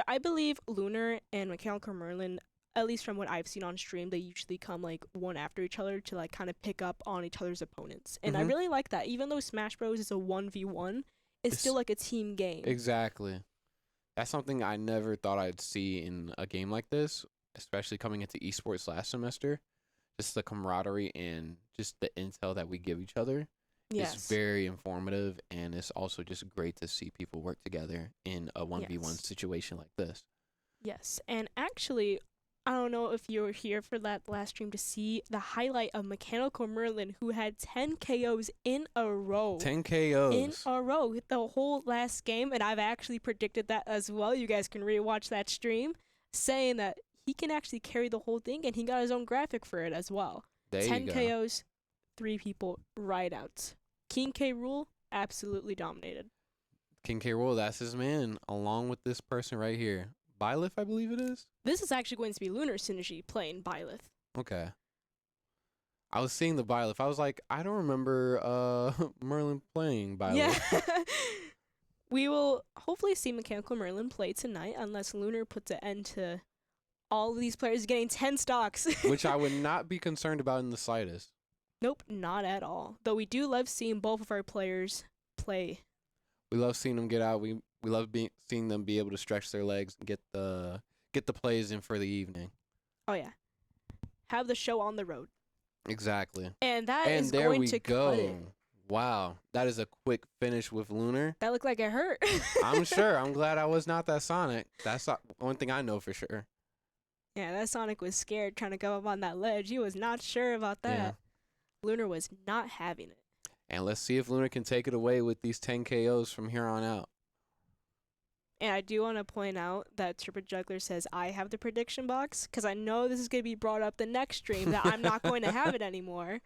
I believe Lunar and Mechanical Merlin, at least from what I've seen on stream, they usually come like one after each other to like kind of pick up on each other's opponents. And I Mhm. really like that. Even though Smash Bros is a 1v1, it's still like a team game. Exactly. That's something I never thought I'd see in a game like this, especially coming into esports last semester. Just the camaraderie and just the intel that we give each other is very informative, and it's also just great to see people work together in a 1v1 Yes. situation like this. Yes, and actually, I don't know if you were here for that last stream to see the highlight of Mechanical Merlin, who had 10 KOs in a row. 10 KOs. In a row, the whole last game, and I've actually predicted that as well. You guys can rewatch that stream, saying that he can actually carry the whole thing, and he got his own graphic for it as well. There 10 you go. KOs, 3 people right out. King K. Rool absolutely dominated. King K. Rool, that's his man, along with this person right here. Byleth, I believe it is? This is actually going to be Lunar Synergy playing Byleth. Okay. I was seeing the Byleth. I was like, I don't remember Merlin playing Byleth. Yeah. We will hopefully see Mechanical Merlin play tonight unless Lunar puts an end to all of these players getting 10 stocks. Which I would not be concerned about in the slightest. Nope, not at all. Though we do love seeing both of our players play. We love seeing them get out. We love seeing them be able to stretch their legs and get the plays in for the evening. Oh, yeah. Have the show on the road. Exactly. And that And is there going we to go. cut it. Wow. That is a quick finish with Lunar. That looked like it hurt. I'm sure. I'm glad I was not that Sonic. That's one thing I know for sure. Yeah, that Sonic was scared trying to go up on that ledge. He was not sure about that. Yeah. Lunar was not having it. And let's see if Lunar can take it away with these 10 KOs from here on out. And I do want to point out that Turbo Juggler says I have the prediction box because I know this is going to be brought up the next stream that I'm not going to have it anymore.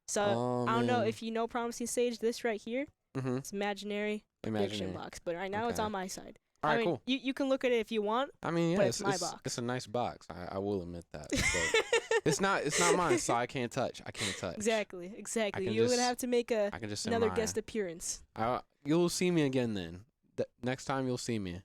So Oh, I don't know man. if you know Promising Sage, this right here, Mm-hmm. it's imaginary prediction Imaginary. box. But right now it's Okay. on my side. All right, I mean, cool. you can look at it if you want. I mean, yeah, but it's it's my box. It's a nice box. I will admit that. But it's not mine, so I can't touch. Exactly. can You're going just- to have to make I can just another admire. guest appearance. You'll see me again then. Next time you'll see me.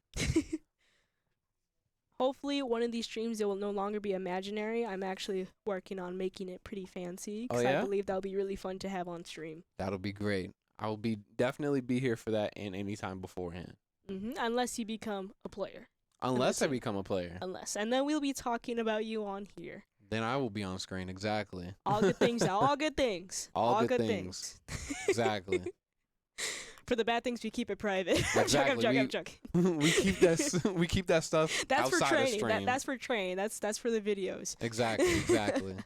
Hopefully, one of these streams, it will no longer be imaginary. I'm actually working on making it pretty fancy because yeah? I believe that'll be really fun to have on stream. That'll be great. I will definitely be here for that and any time beforehand. Unless you become a player. Unless I it- become a player. And then we'll be talking about you on here. Then I will be on screen, exactly. All good things, all good things. All good things. Exactly. For the bad things, we keep it private. Exactly. I'm joking. we keep that stuff That's for outside of training. stream. That's for training. That's for the videos. Exactly.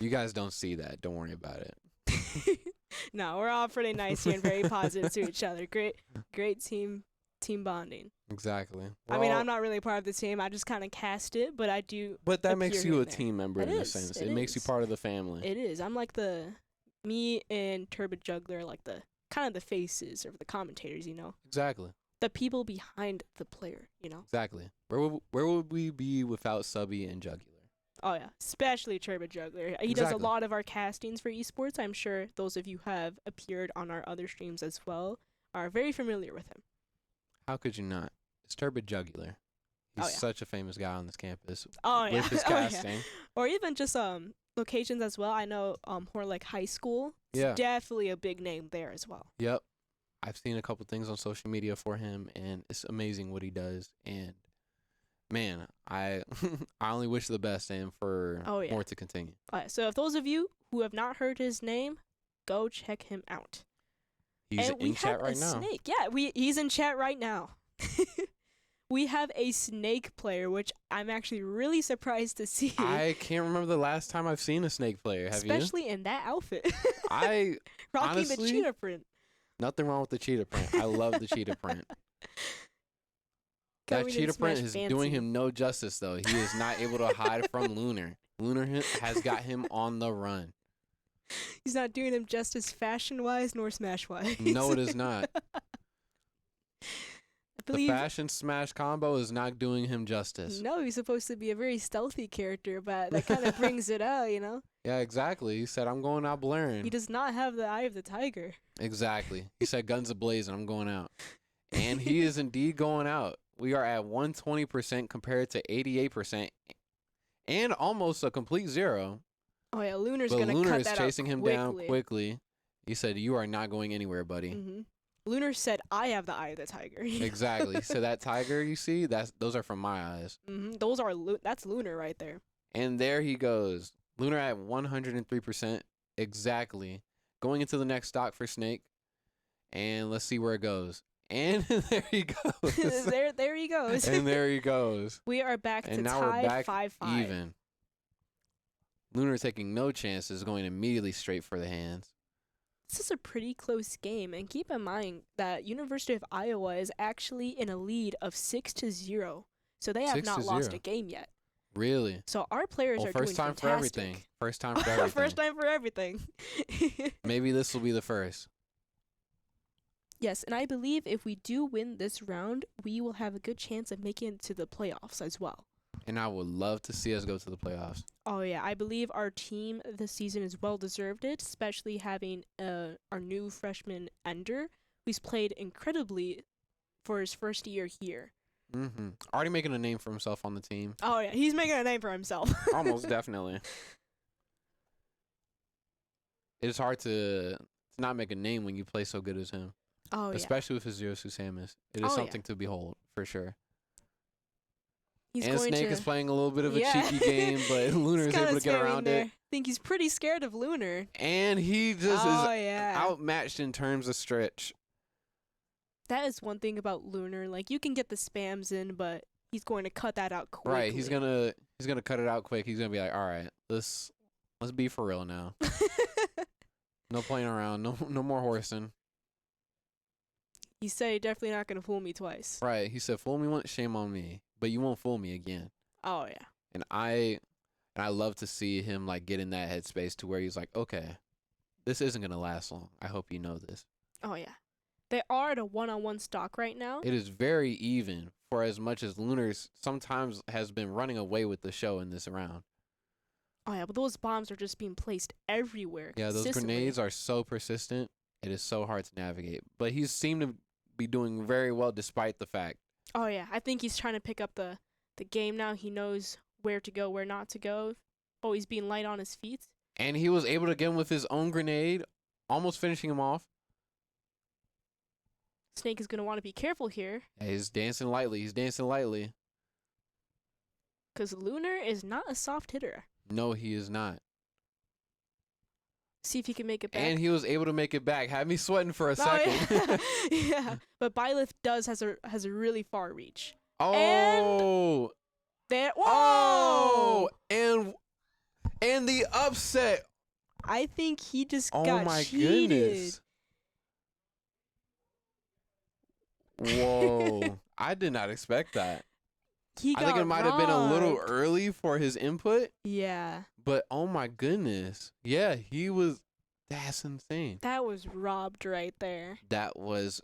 You guys don't see that. Don't worry about it. No, we're all pretty nice here and very positive to each other. Great team bonding. Exactly. I mean, I'm not really part of the team. I just kind of cast it, but I do. But that makes appear you here a and there. team member It in a is, sense. it It makes you is. part of the family. It is. I'm like me and Turbo Juggler, like the kind of the faces or the commentators, Exactly. the people behind the player. Exactly. Where would we be without Subby and Jugular? Oh yeah, especially Turbo Juggler. He does a lot of our castings for esports. I'm sure those of you who have appeared on our other streams as well are very familiar with him. How could you not? It's Turbo Jugular. He's such a famous guy on this campus. Oh yeah, with his casting. Or even just locations as well. I know more like high school. It's definitely a big name there as well. Yep. I've seen a couple things on social media for him, and it's amazing what he does. And man, I I only wish the best and for more to continue. So if those of you who have not heard his name, go check him out. He's in chat right now. Snake. Yeah, he's in chat right now. We have a Snake player, which I'm actually really surprised to see. I can't remember the last time I've seen a Snake player. Have you? Especially in that outfit. I rocking honestly, the cheetah print. Nothing wrong with the cheetah print. I love the cheetah print. That cheetah print is doing him no justice, though. He is not able to hide from Lunar. Lunar has got him on the run. He's not doing him justice fashion-wise nor smash-wise. No, it is not. The fashion smash combo is not doing him justice. No, he's supposed to be a very stealthy character, but that kind of brings it out, Yeah, exactly. He said, I'm going out blaring. He does not have the eye of the tiger. Exactly. He said, guns ablaze, and I'm going out. And he is indeed going out. We are at 120% compared to 88%, and almost a complete 0. Oh yeah, Lunar's gonna cut that out. Lunar is chasing him down quickly. He said, "You are not going anywhere, buddy." Mm-hmm. Lunar said, "I have the eye of the tiger." Exactly. So that tiger you see, those are from my eyes. Mm-hmm. That's Lunar right there. And there he goes. Lunar at 103% exactly. Going into the next stock for Snake, and let's see where it goes. And there he goes. there he goes. And there he goes. We are back and to now tied we're back 5-5. even. Lunar taking no chances, going immediately straight for the hands. This is a pretty close game, and keep in mind that University of Iowa is actually in a lead of 6-0, so they have not lost a game yet. Really? So our players are first doing time fantastic. for everything. First time for everything. First time for everything. Maybe this will be the first. Yes, and I believe if we do win this round, we will have a good chance of making it to the playoffs as well. And I would love to see us go to the playoffs. Oh, yeah. I believe our team this season is well-deserved it, especially having our new freshman Ender, who's played incredibly for his first year here. Mm-hmm. Already making a name for himself on the team. Oh, yeah. He's making a name for himself. Almost definitely. It's hard to not make a name when you play so good as him. Oh, yeah. Especially with his Zero Susamus. It is something to behold, for sure. And Snake is playing a little bit of a cheeky game, but Lunar is able to get around it. I think he's pretty scared of Lunar. And he just is outmatched in terms of stretch. That is one thing about Lunar. Like, you can get the spams in, but he's going to cut that out quickly. Right, he's gonna cut it out quick. He's gonna be like, all right, let's be for real now. No playing around. No more horsing. He said he's definitely not going to fool me twice. Right. He said, fool me once, shame on me. But you won't fool me again. Oh, yeah. And I love to see him, like, get in that headspace to where he's like, okay, this isn't going to last long. I hope you know this. Oh, yeah. They are at a one-on-one stock right now. It is very even for as much as Lunar's sometimes has been running away with the show in this round. Oh, yeah, but those bombs are just being placed everywhere. Yeah, those grenades are so persistent. It is so hard to navigate. But he seemed to be doing very well despite the fact. Oh, yeah. I think he's trying to pick up the game now. He knows where to go, where not to go. Always being light on his feet. And he was able to get him with his own grenade, almost finishing him off. Snake is going to want to be careful here. Yeah, he's dancing lightly. Because Lunar is not a soft hitter. No, he is not. See if he can make it back. And he was able to make it back. Had me sweating for a second. Yeah. But Byleth has a really far reach. Oh. Whoa! And the upset. I think he just got Oh my cheated. Goodness. Whoa. I did not expect that. I think it might have been a little early for his input. Yeah. But oh my goodness. Yeah, he was. That's insane. That was robbed right there. That was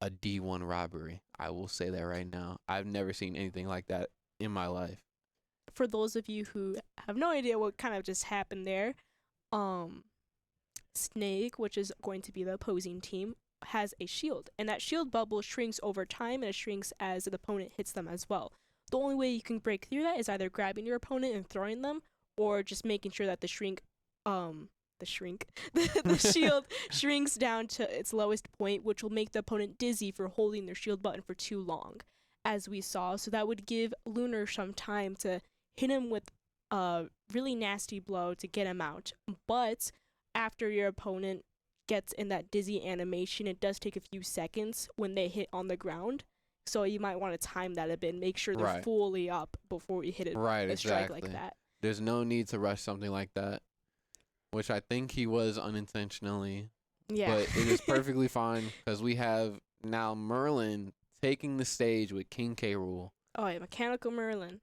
a D1 robbery. I will say that right now. I've never seen anything like that in my life. For those of you who have no idea what kind of just happened there, Snake, which is going to be the opposing team, has a shield, and that shield bubble shrinks over time, and it shrinks as the opponent hits them as well. The only way you can break through that is either grabbing your opponent and throwing them, or just making sure that the shield shrinks down to its lowest point, which will make the opponent dizzy for holding their shield button for too long, as we saw. So that would give Lunar some time to hit him with a really nasty blow to get him out. But after your opponent gets in that dizzy animation, it does take a few seconds when they hit on the ground. So you might want to time that a bit and make sure they're Right. fully up before you hit it. Right, A strike exactly. like that. There's no need to rush something like that, which I think he was unintentionally. Yeah. But it is perfectly fine because we have now Merlin taking the stage with King K. Rool. Oh yeah, Mechanical Merlin.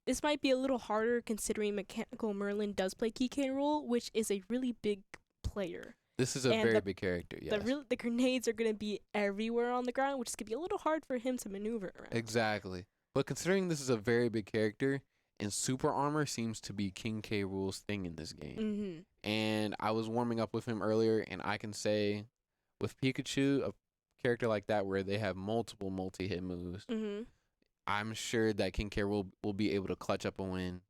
This might be a little harder considering Mechanical Merlin does play Keycane Roll, which is a really big player. This is a And very the- big character, yes. The grenades are going to be everywhere on the ground, which is going to be a little hard for him to maneuver around. Exactly. But considering this is a very big character, and super armor seems to be King K. Rool's thing in this game. Mm-hmm. And I was warming up with him earlier, and I can say with Pikachu, a character like that where they have multiple multi-hit moves, Mm-hmm. I'm sure that King K. Rool will be able to clutch up a win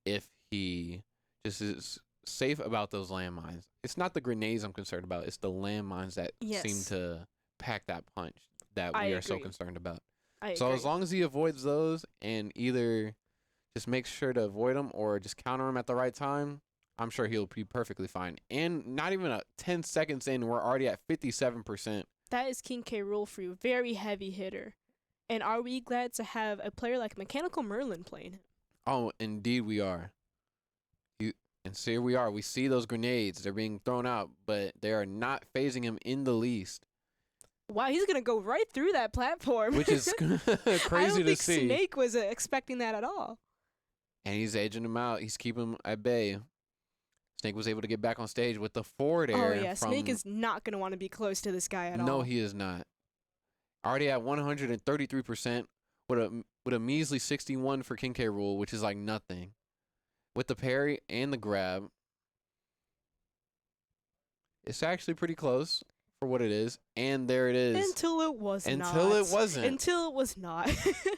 if he just is safe about those landmines. It's not the grenades I'm concerned about. It's the landmines that seem Yes. to pack that punch that I we are so agree. concerned about. I So agree. as long as he avoids those and either just makes sure to avoid them or just counter him at the right time, I'm sure he'll be perfectly fine. And not even 10 seconds in, we're already at 57%. That is King K. Rool for you. Very heavy hitter. And are we glad to have a player like Mechanical Merlin playing him? Oh, indeed we are. And so here we are. We see those grenades. They're being thrown out, but they are not phasing him in the least, Wow, he's going to go right through that platform. which is I crazy don't to think see. Snake was expecting that at all. And he's edging him out. He's keeping him at bay. Snake was able to get back on stage with the forward air. Oh, yeah. from, Snake is not going to want to be close to this guy at all. No, he is not. Already at 133% with a measly 61 for King K. Rool, which is like nothing. With the parry and the grab, it's actually pretty close for what it is. And there it is. Until it was not. Until it wasn't. Until it was not.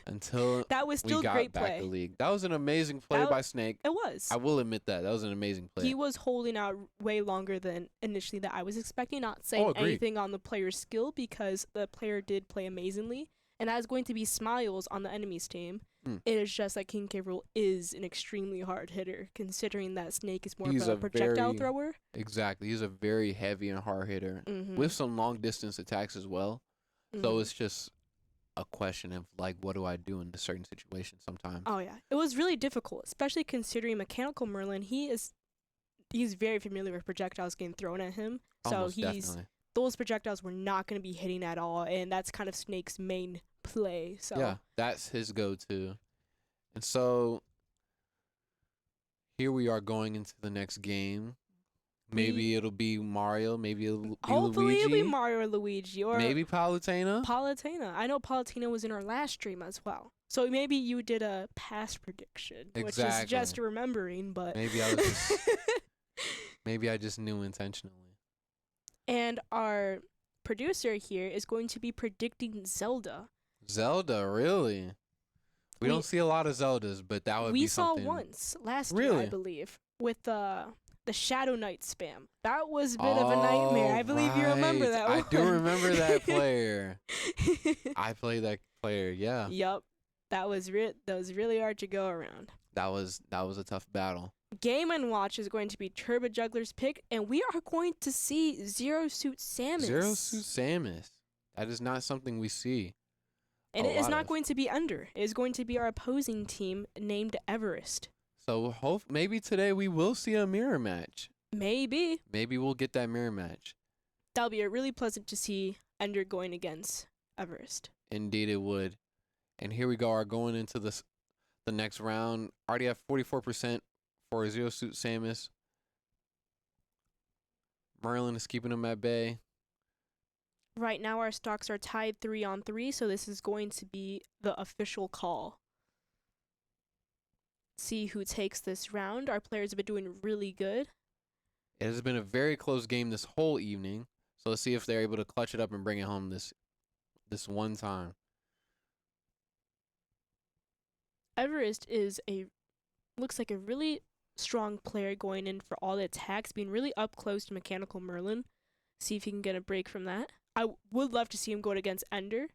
Until That was we still got great back play. the league. That was an amazing play That by Snake. It was. I will admit that. That was an amazing play. He was holding out way longer than initially that I was expecting. Not saying agreed. anything on the player's skill because the player did play amazingly. And that is going to be Smiles on the enemy's team. Mm. It is just that King K. Rool is an extremely hard hitter, considering that Snake is more He's of a a projectile very- thrower. Exactly. He's a very heavy and hard hitter Mm-hmm. with some long distance attacks as well. So it's just a question of like, what do I do in a certain situation sometimes? Oh yeah, it was really difficult, especially considering Mechanical Merlin. He's very familiar with projectiles getting thrown at him, so Almost definitely. those projectiles were not going to be hitting at all, and that's kind of Snake's main play. So Yeah, that's his go-to. And so here we are going into the next game. Maybe it'll be Mario. Maybe it'll be hopefully Luigi. it'll be Mario or Luigi or Maybe Palutena. Palutena. I know Palutena was in our last stream as well, so maybe you did a past prediction, which is Exactly. just remembering, but Maybe I was just maybe I just knew intentionally. And our producer here is going to be predicting Zelda. Zelda, really? We don't see a lot of Zeldas, but that would We be saw something. once last year, I Really? believe, with the Shadow Knight spam. That was a bit of a nightmare. I believe you remember right. that I one. do remember that player. I played that player. Yeah, Yup. That was really hard to go around. that was a tough battle. Game & Watch is going to be Turbo Juggler's pick, and we are going to see Zero Suit Samus. Zero Suit Samus. That is not something we see. And a it is lot not of. going to be Under. It is going to be our opposing team named Everest. So maybe today we will see a mirror match. Maybe. Maybe we'll get that mirror match. That'll be really pleasant to see Under going against Everest. Indeed, it would. And here we go. Are going into the next round. Already have 44% for Zero Suit Samus. Merlin is keeping him at bay. Right now, our stocks are tied 3-3, so this is going to be the official call. See who takes this round. Our players have been doing really good. It has been a very close game this whole evening. So let's see if they're able to clutch it up and bring it home this one time. Everest looks like a really strong player going in for all the attacks, being really up close to Mechanical Merlin. See if he can get a break from that. I would love to see him go against Ender.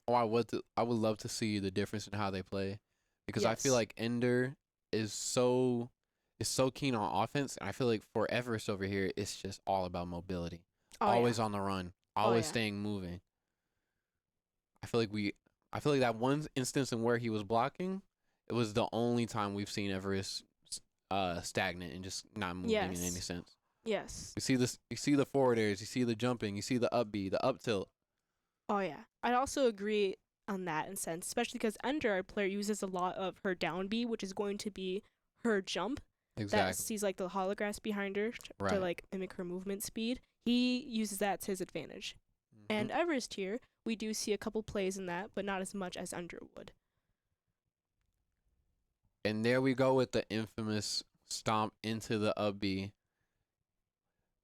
Oh, I would love to see the difference in how they play, because I feel Yes. like Ender is so keen on offense, and I feel like for Everest over here, it's just all about mobility. Oh, Always on the run, always yeah. staying moving. I feel like that one instance in where he was blocking, it was the only time we've seen Everest stagnant and just not moving in any Yes. sense. Yes. You see the forward airs, you see the jumping, you see the up B, the up tilt. Oh, yeah. I'd also agree on that in sense, especially because Ender, our player, uses a lot of her down B, which is going to be her jump. That Exactly. sees like the holographs behind her to Right. like mimic her movement speed. He uses that to his advantage. And Everest here, we do see a couple plays in that, but not as much as Ender would. And there we go with the infamous stomp into the up B.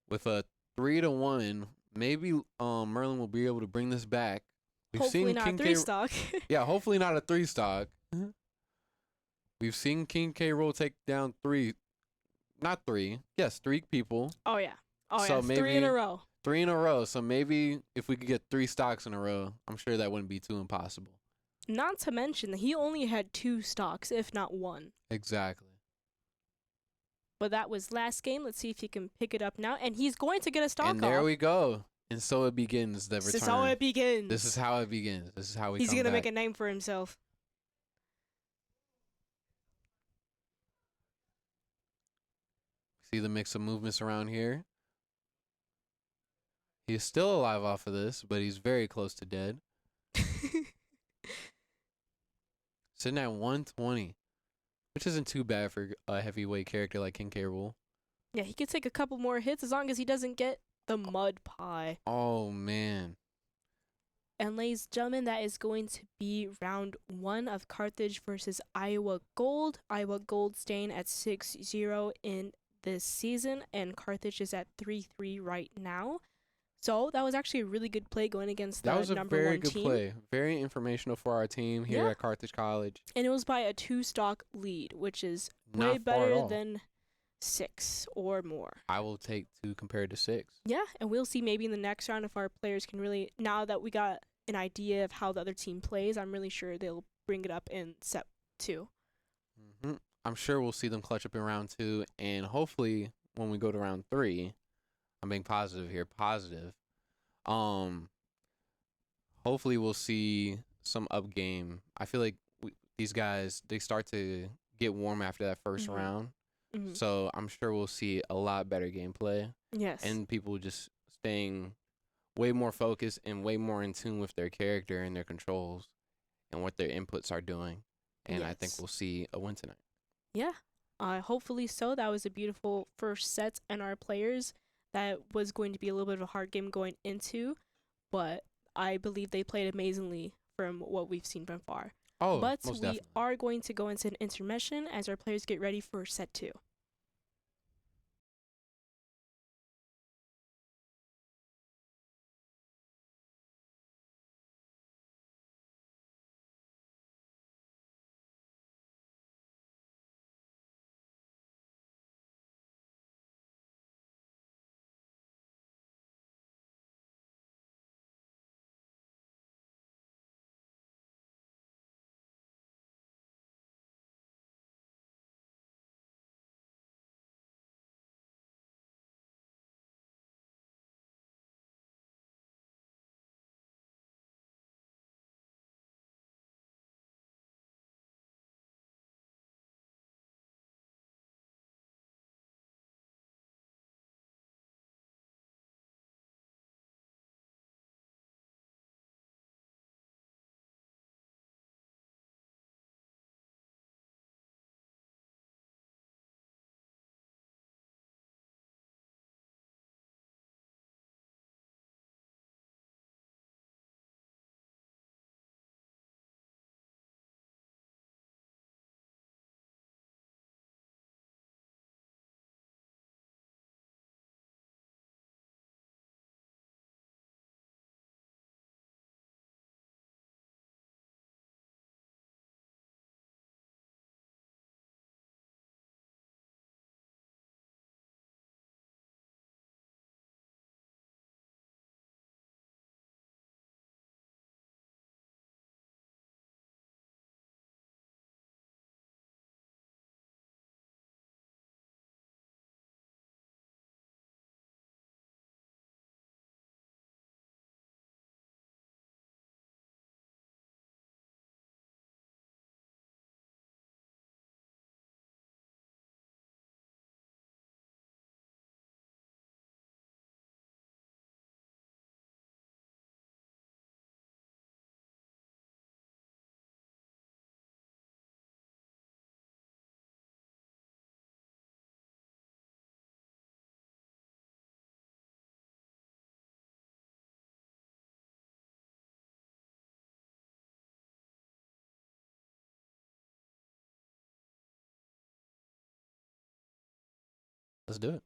With a 3-1, maybe Merlin will be able to bring this back. We've Hopefully seen not King 3 K. stock. Yeah, hopefully not a 3 stock. We've seen King K. Rool take down 3 people. Oh, yeah. Oh, So yeah. 3 in a maybe- row. 3 in a row. So maybe if we could get 3 stocks in a row, I'm sure that wouldn't be too impossible. Not to mention that he only had 2 stocks, if not 1. Exactly. But that was last game. Let's see if he can pick it up now. And he's going to get a stock And there off. we go. And so it begins, the return. This is how it begins. This is how it begins. This is how we He's come going to back. make a name for himself. See the mix of movements around here. He is still alive off of this, but he's very close to dead. Sitting at 120, which isn't too bad for a heavyweight character like King K. Rool. Yeah, he could take a couple more hits as long as he doesn't get the mud pie. Oh, man. And ladies and gentlemen, that is going to be round 1 of Carthage versus Iowa Gold. Iowa Gold staying at 6-0 in this season, and Carthage is at 3-3 right now. So that was actually a really good play going against the That was a number very 1 good team. play. Very informational for our team here Yeah. at Carthage College. And it was by a 2-stock lead, which is Not way far at better all. than 6 or more. I will take 2 compared to 6. Yeah, and we'll see maybe in the next round if our players can really, now that we got an idea of how the other team plays, I'm really sure they'll bring it up in set 2. I'm sure we'll see them clutch up in round 2, and hopefully when we go to round 3, I'm being positive here, hopefully we'll see some up game. I feel like these guys, they start to get warm after that first Mhm. round, Mm-hmm. so I'm sure we'll see a lot better gameplay Yes. and people just staying way more focused and way more in tune with their character and their controls and what their inputs are doing. And I think Yes. we'll see a win tonight. Yeah. Hopefully so. That was a beautiful first set, and our players, that was going to be a little bit of a hard game going into, but I believe they played amazingly from what we've seen from far. Oh, But most we definitely. are going to go into an intermission as our players get ready for set 2. Let's do it.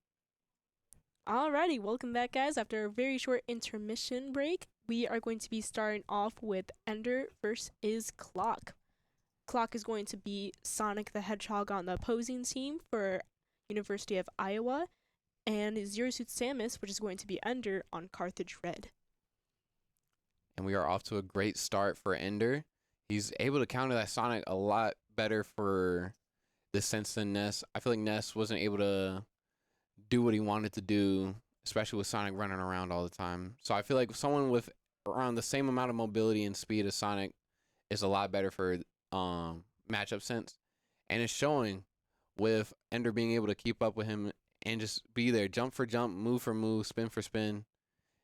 Alrighty, welcome back, guys. After a very short intermission break, we are going to be starting off with Ender versus Clock. Clock is going to be Sonic the Hedgehog on the opposing team for University of Iowa, and Zero Suit Samus, which is going to be Ender on Carthage Red. And we are off to a great start for Ender. He's able to counter that Sonic a lot better for this sense than Ness. I feel like Ness wasn't able to do what he wanted to do, especially with Sonic running around all the time. So I feel like someone with around the same amount of mobility and speed as Sonic is a lot better for matchup sense. And it's showing with Ender being able to keep up with him and just be there, jump for jump, move for move, spin for spin.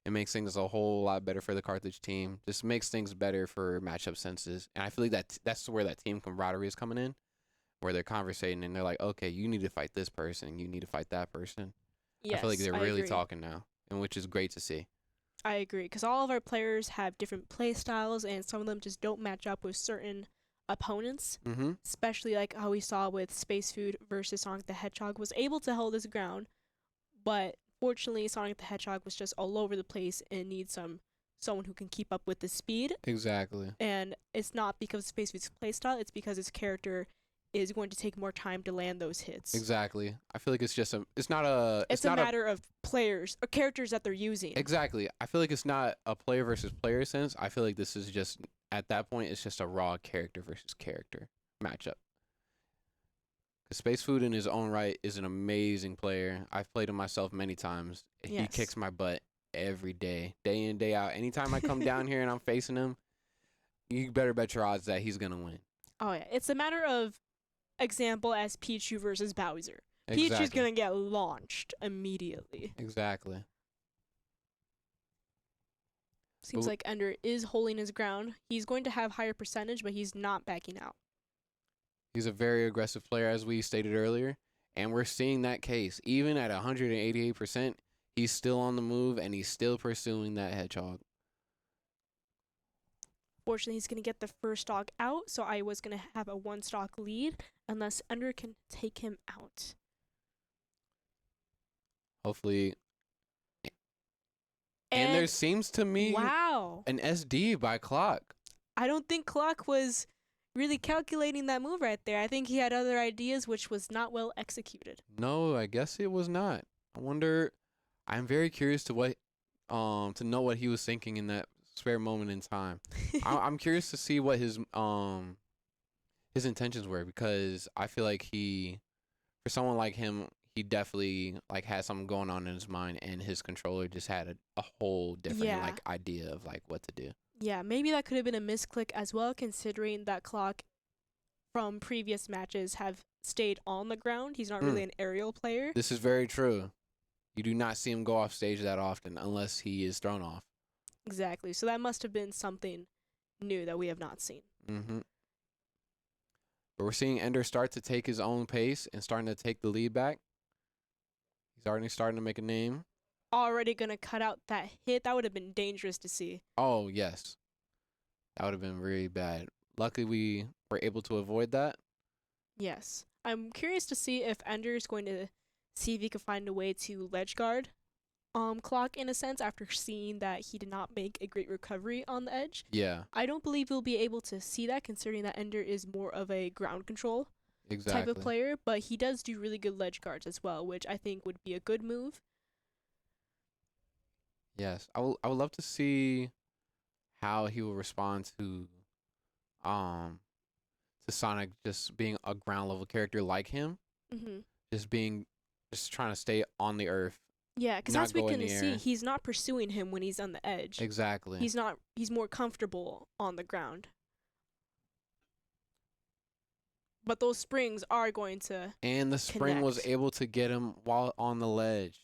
It makes things a whole lot better for the Carthage team. Just makes things better for matchup senses. And I feel like that's where that team camaraderie is coming in, where they're conversating and they're like, okay, you need to fight this person, you need to fight that person. Yes, I feel like they're really agree. talking now, and which is great to see. I agree, because all of our players have different play styles, and some of them just don't match up with certain opponents. Mm-hmm. Especially like how we saw with Space Food versus Sonic the Hedgehog was able to hold his ground, but fortunately Sonic the Hedgehog was just all over the place and needs someone who can keep up with the speed. Exactly. And it's not because of Space Food's playstyle, it's because his character is going to take more time to land those hits. Exactly. I feel like it's not a matter of players or characters that they're using. Exactly. I feel like it's not a player versus player sense. I feel like this is just, at that point, it's just a raw character versus character matchup. Because Space Food in his own right is an amazing player. I've played him myself many times. Yes. He kicks my butt every day in, day out. Anytime I come down here and I'm facing him, you better bet your odds that he's going to win. Oh, yeah. It's a matter of example as Pichu versus Bowser. Exactly. Pichu's going to get launched immediately. Exactly. Seems like Ender is holding his ground. He's going to have higher percentage, but he's not backing out. He's a very aggressive player, as we stated earlier, and we're seeing that case. Even at 188%, he's still on the move, and he's still pursuing that hedgehog. Fortunately, he's going to get the first stock out, so Iowa's going to have a one-stock lead unless Ender can take him out. Hopefully. And there seems to me an SD by Clock. I don't think Clock was really calculating that move right there. I think he had other ideas, which was not well executed. No, I guess it was not. I wonder. I'm very curious to know what he was thinking in that spare moment in time. I'm curious to see what his intentions were, because I feel like for someone like him, he definitely had something going on in his mind, and his controller just had a whole different idea of what to do. Yeah, maybe that could have been a misclick as well, considering that Clock from previous matches have stayed on the ground. He's not really an aerial player. This is very true. You do not see him go off stage that often unless he is thrown off. Exactly. So that must have been something new that we have not seen. Mm-hmm. But we're seeing Ender start to take his own pace and starting to take the lead back. He's already starting to make a name. Already going to cut out that hit. That would have been dangerous to see. Oh, yes. That would have been really bad. Luckily, we were able to avoid that. Yes. I'm curious to see if Ender is going to see if he can find a way to ledge guard Clock in a sense after seeing that he did not make a great recovery on the edge. Yeah. I don't believe we'll be able to see that, considering that Ender is more of a ground control type of player, but he does do really good ledge guards as well, which I think would be a good move. Yes. I would love to see how he will respond to Sonic just being a ground level character like him. Mm-hmm. Just trying to stay on the earth. Yeah, because as we can see, he's not pursuing him when he's on the edge. Exactly. He's more comfortable on the ground. But those springs are going to And the spring was able to get him while on the ledge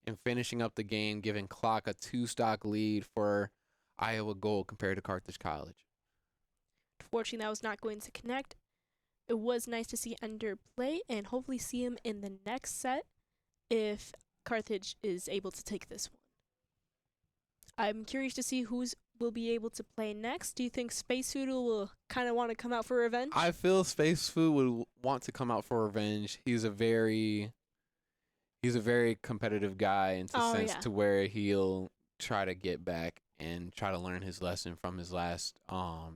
and finishing up the game, giving Clock a 2-stock lead for Iowa Gold compared to Carthage College. Fortunately, that was not going to connect. It was nice to see Ender play and hopefully see him in the next set if Carthage is able to take this one. I'm curious to see will be able to play next. Do you think Space Food will kind of want to come out for revenge? I feel Space Food would want to come out for revenge. He's a very He's a very competitive guy in the Oh, sense yeah. to where he'll try to get back and try to learn his lesson from his last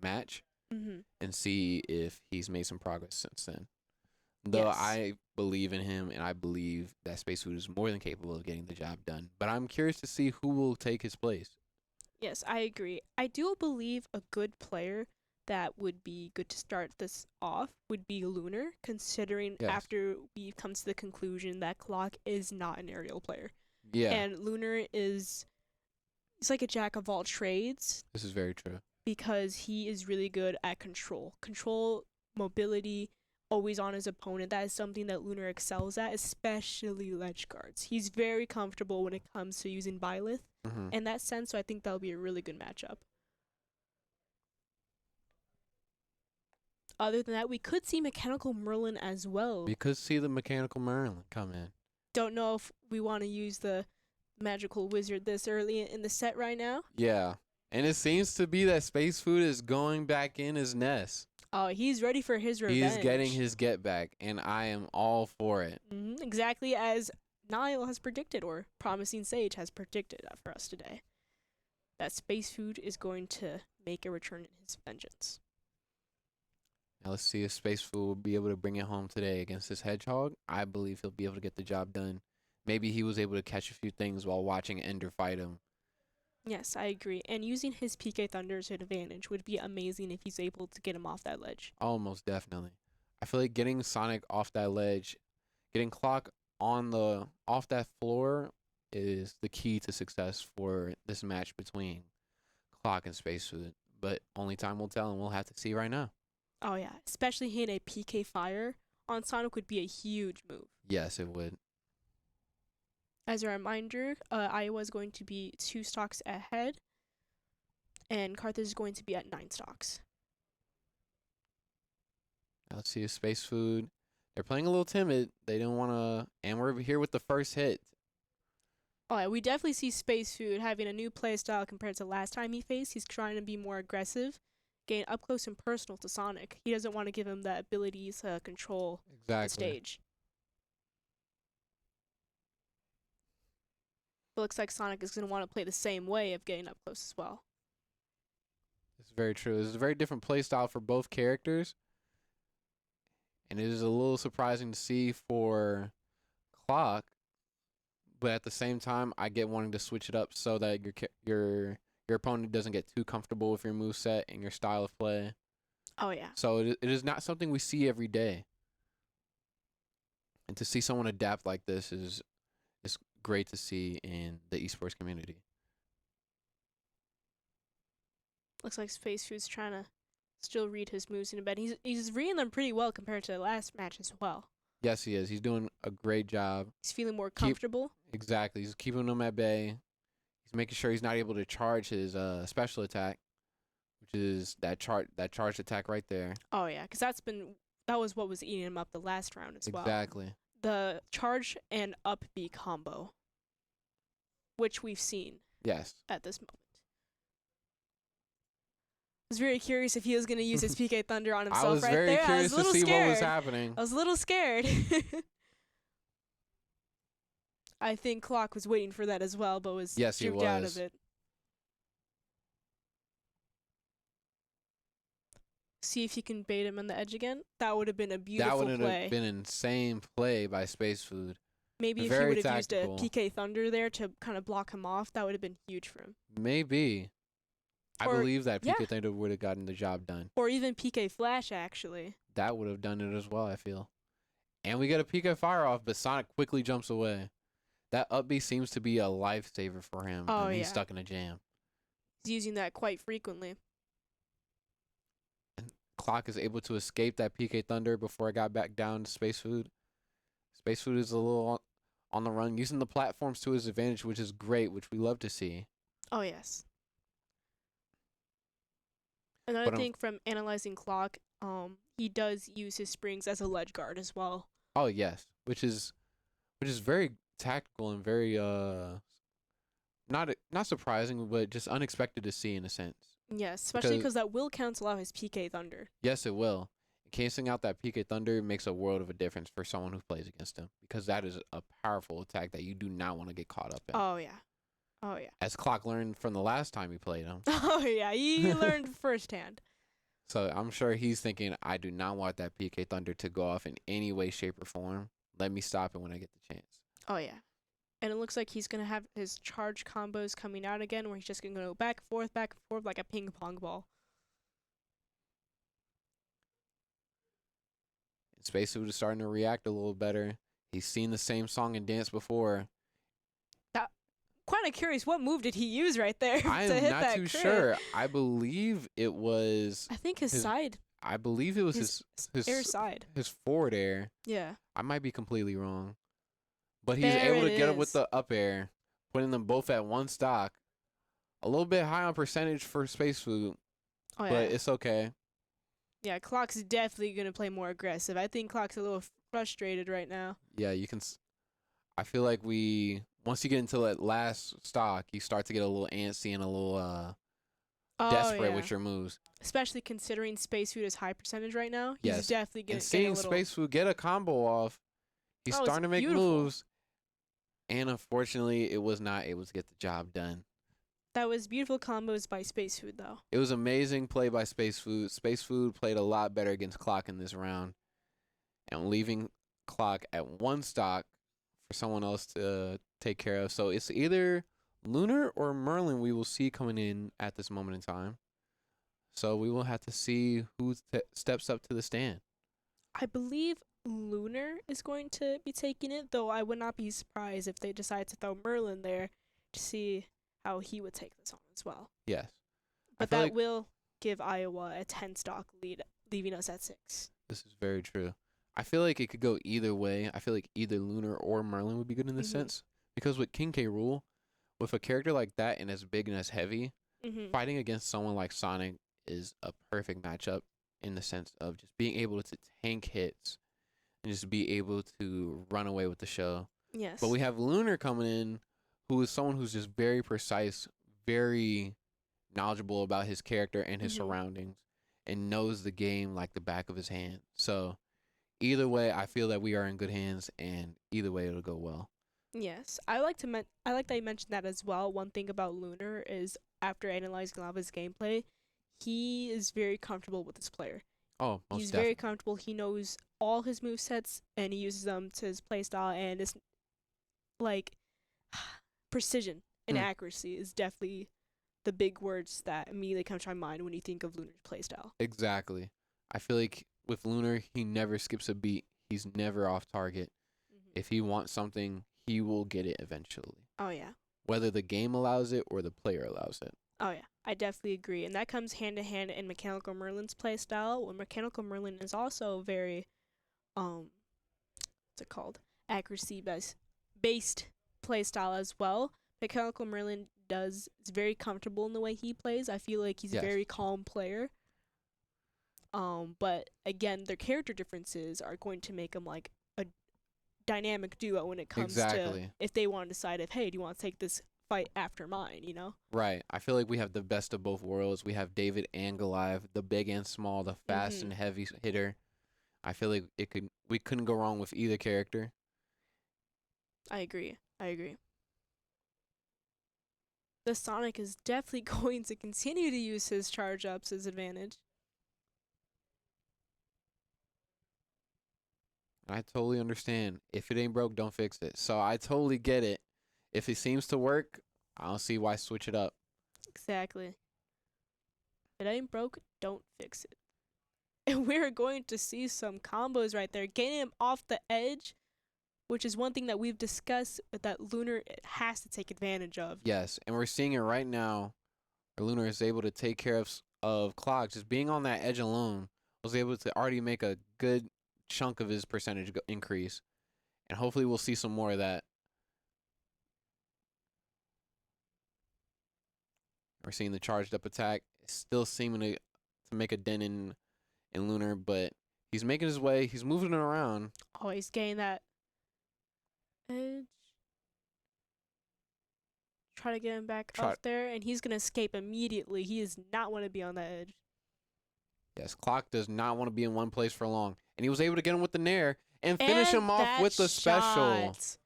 match Mm-hmm. and see if he's made some progress since then. Though Yes. I believe in him and I believe that Space Food is more than capable of getting the job done. But I'm curious to see who will take his place. Yes, I agree. I do believe a good player that would be good to start this off would be Lunar, considering Yes. after we've come to the conclusion that Clock is not an aerial player. Yeah, And Lunar he's like a jack of all trades this is very true. because he is really good at control. Control, mobility, always on his opponent. That is something that Lunar excels at, especially ledge guards. He's very comfortable when it comes to using Byleth. Mm-hmm. In that sense, so I think that'll be a really good matchup. Other than that, we could see Mechanical Merlin as well. We could see the Mechanical Merlin come in. Don't know if we want to use the Magical Wizard this early in the set right now. Yeah, and it seems to be that Space Food is going back in his nest. Oh, he's ready for his revenge. He's getting his get back, and I am all for it. Exactly as Niall has predicted, or Promising Sage has predicted for us today. That Space Food is going to make a return in his vengeance. Now let's see if Space Food will be able to bring it home today against this Hedgehog. I believe he'll be able to get the job done. Maybe he was able to catch a few things while watching Ender fight him. Yes, I agree. And using his PK Thunder as an advantage would be amazing if he's able to get him off that ledge. Almost definitely. I feel like getting Sonic off that ledge, getting Clock off that floor is the key to success for this match between Clock and Space Food. But only time will tell, and we'll have to see right now. Oh, yeah. Especially hitting a PK Fire on Sonic would be a huge move. Yes, it would. As a reminder, Iowa is going to be 2 stocks ahead, and Carthage is going to be at 9 stocks. Now let's see if Space Food. They're playing a little timid. They don't want to. And we're here with the first hit. Oh, yeah, we definitely see Space Food having a new play style compared to last time he faced. He's trying to be more aggressive, getting up close and personal to Sonic. He doesn't want to give him the abilities to control the stage. But looks like Sonic is going to want to play the same way of getting up close as well. It's very true. It's a very different play style for both characters. And it is a little surprising to see for Clock. But at the same time, I get wanting to switch it up so that your opponent doesn't get too comfortable with your moveset and your style of play. Oh, yeah. So it is not something we see every day. And to see someone adapt like this is great to see in the esports community. Looks like Space Food's trying to still read his moves in a bed. He's reading them pretty well compared to the last match as well. Yes, he is. He's doing a great job. He's feeling more comfortable. Exactly. He's keeping them at bay. He's making sure he's not able to charge his special attack, which is that charged attack right there. Oh, yeah, because that was what was eating him up the last round as well. Exactly. The charge and up B combo, which we've seen Yes. at this moment. I was very curious if he was going to use his PK Thunder on himself I was right very there. curious to see what was happening. I was a little scared. I think Clock was waiting for that as well, but was juked out of it. See if you can bait him on the edge again. That would have been a beautiful play. That would have been an insane play by Space Food. Maybe if he would have used a PK Thunder there to kind of block him off, that would have been huge for him. Maybe. I believe that PK Thunder would have gotten the job done. Or even PK Flash, actually. That would have done it as well, I feel. And we get a PK Fire off, but Sonic quickly jumps away. That up B seems to be a lifesaver for him when he's stuck in a jam. He's using that quite frequently. And Clock is able to escape that PK Thunder before it got back down to Space Food. Space Food is a little on the run, using the platforms to his advantage, which is great, which we love to see. Oh, yes. Another thing from analyzing Clock, he does use his springs as a ledge guard as well. Oh, yes, which is very tactical and very not surprising, but just unexpected to see in a sense. Yes, especially because that will cancel out his PK Thunder. Yes, it will. Canceling out that PK Thunder makes a world of a difference for someone who plays against him, because that is a powerful attack that you do not want to get caught up in. Oh yeah. Oh yeah. As Clock learned from the last time he played him. Oh yeah. He learned firsthand. So I'm sure he's thinking, I do not want that PK Thunder to go off in any way, shape, or form. Let me stop it when I get the chance. Oh yeah. And it looks like he's gonna have his charge combos coming out again, where he's just gonna go back and forth like a ping pong ball. And Space Food is starting to react a little better. He's seen the same song and dance before. Kind of curious, what move did he use right there I to am hit not that too crit? sure. I believe it was. I think his side, I believe it was his air side. his forward air. Yeah. I might be completely wrong, but he's There able it to get it with is. the up air, putting them both at one stock. A little bit high on percentage for Space Food, Oh yeah. but it's okay. Yeah, Clock's definitely gonna play more aggressive. I think Clock's a little frustrated right now. Yeah, you can. I feel like once you get into that last stock, you start to get a little antsy and a little desperate yeah. with your moves. Especially considering Space Food is high percentage right now. He's Yes. definitely gonna And get a seeing little. Space Food get a combo off, he's Oh, it's starting to make beautiful. moves, and unfortunately, it was not able to get the job done. That was beautiful combos by Space Food though. It was amazing play by Space Food. Space Food played a lot better against Clock in this round, and leaving Clock at one stock for someone else to take care of. So it's either Lunar or Merlin we will see coming in at this moment in time. So we will have to see who steps up to the stand. I believe Lunar is going to be taking it, though I would not be surprised if they decide to throw Merlin there to see how he would take this on as well. Yes. But feel that like- will give Iowa a 10 stock lead, leaving us at 6. This is very true. I feel like it could go either way. I feel like either Lunar or Merlin would be good in this Mhm. sense. Because with King K. Rool, with a character like that and as big and as heavy, Mm-hmm. fighting against someone like Sonic is a perfect matchup in the sense of just being able to tank hits and just be able to run away with the show. Yes. But we have Lunar coming in, who is someone who's just very precise, very knowledgeable about his character and his Mhm. surroundings, and knows the game like the back of his hand. So either way, I feel that we are in good hands, and either way, it'll go well. Yes, I like that you mentioned that as well. One thing about Lunar is after analyzing a lot of his gameplay, he is very comfortable with his player. Oh, most He's definitely. very comfortable. He knows all his movesets and he uses them to his playstyle, and it's like precision and Mm. accuracy is definitely the big words that immediately come to my mind when you think of Lunar's playstyle. Exactly. I feel like with Lunar, he never skips a beat. He's never off target. If he wants something, he will get it eventually, Oh yeah. whether the game allows it or the player allows it. Oh yeah, I definitely agree, and that comes hand in hand in Mechanical Merlin's playstyle. When Mechanical Merlin is also very, what's it called? Accuracy based playstyle as well. Mechanical Merlin is very comfortable in the way he plays. I feel like he's Yes. a very calm player. But again, their character differences are going to make them like a dynamic duo when it comes Exactly. to if they want to decide if, hey, do you want to take this fight after mine, you know? Right. I feel like we have the best of both worlds. We have David and Goliath, the big and small, the fast Mhm. and heavy hitter. I feel like we couldn't go wrong with either character. I agree. The Sonic is definitely going to continue to use his charge ups as advantage. I totally understand. If it ain't broke, don't fix it. So I totally get it. If it seems to work, I don't see why switch it up. Exactly. If it ain't broke, don't fix it. And we're going to see some combos right there, getting him off the edge, which is one thing that we've discussed that Lunar has to take advantage of. Yes, and we're seeing it right now. Where Lunar is able to take care of Clock. Just being on that edge alone was able to already make a good chunk of his percentage increase. And hopefully we'll see some more of that. We're seeing the charged up attack. It's still seeming to make a dent in Lunar, but he's making his way. He's moving it around. Oh, he's getting that edge. Try to get him back up there, and he's going to escape immediately. He does not want to be on that edge. Yes, Clock does not want to be in one place for long. And he was able to get him with the nair and finish him off that with the special. shot.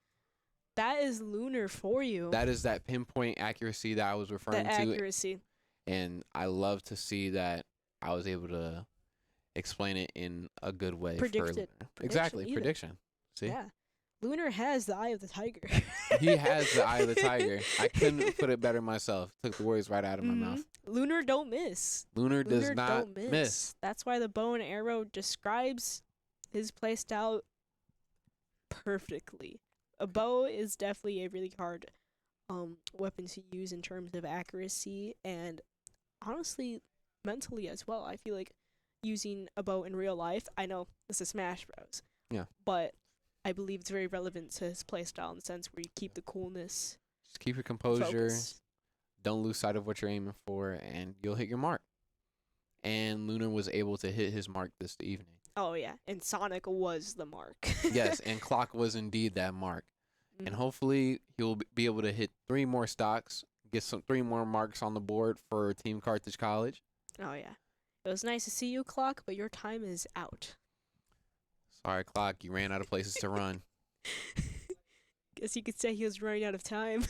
That is Lunar for you. That is that pinpoint accuracy that I was referring the to. accuracy. And I love to see that I was able to explain it in a good way. Predicted. Exactly, prediction. See? Yeah. Lunar has the eye of the tiger. He has the eye of the tiger. I couldn't put it better myself. Took the words right out of my mouth. Lunar don't miss. Lunar does not don't miss. That's why the bow and arrow describes his playstyle perfectly. A bow is definitely a really hard weapon to use in terms of accuracy and honestly mentally as well. I feel like using a bow in real life, I know this is Smash Bros. Yeah. But I believe it's very relevant to his playstyle in the sense where you keep the coolness. Just keep your composure. Focus. Don't lose sight of what you're aiming for, and you'll hit your mark. And Lunar was able to hit his mark this evening. Oh, yeah. And Sonic was the mark. Yes, and Clock was indeed that mark. And hopefully he'll be able to hit 3 more stocks, get 3 more marks on the board for Team Carthage College. Oh, yeah. It was nice to see you, Clock, but your time is out. Sorry, Clock, you ran out of places to run. Guess you could say he was running out of time.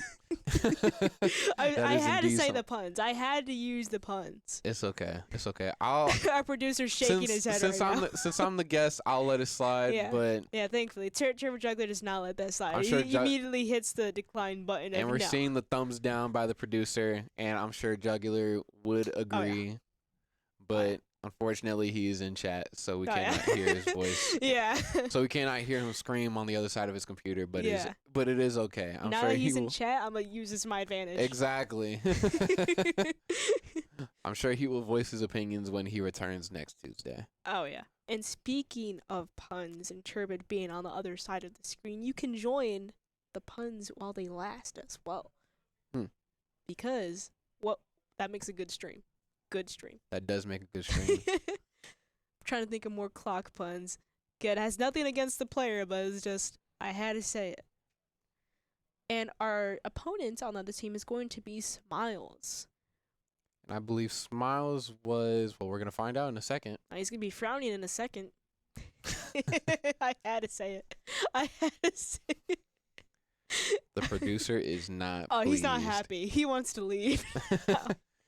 I had to say the puns. I had to use the puns. It's okay. It's okay. Our producer's shaking his head right now. Since I'm the guest, I'll let it slide. Yeah. But yeah, thankfully. Turbo Juggler does not let that slide. I'm He sure immediately hits the decline button. and we're no. seeing the thumbs down by the producer, and I'm sure Jugular would agree. Oh, yeah. But unfortunately, he's in chat, so we cannot hear his voice. Yeah. So we cannot hear him scream on the other side of his computer, but Yeah. it is okay. I'm now sure that he's he in will. chat, I'm going to use this to my advantage. Exactly. I'm sure he will voice his opinions when he returns next Tuesday. Oh, yeah. And speaking of puns and Turbid being on the other side of the screen, you can join the puns while they last as well. Because that makes a good stream. Good stream. That does make a good stream. I'm trying to think of more Clock puns. Good. Has nothing against the player, but it's just, I had to say it. And our opponent on the other team is going to be Smiles. And I believe Smiles was, well, we're going to find out in a second. He's going to be frowning in a second. I had to say it. I had to say it. The producer is not Oh, pleased. he's not happy. He wants to leave.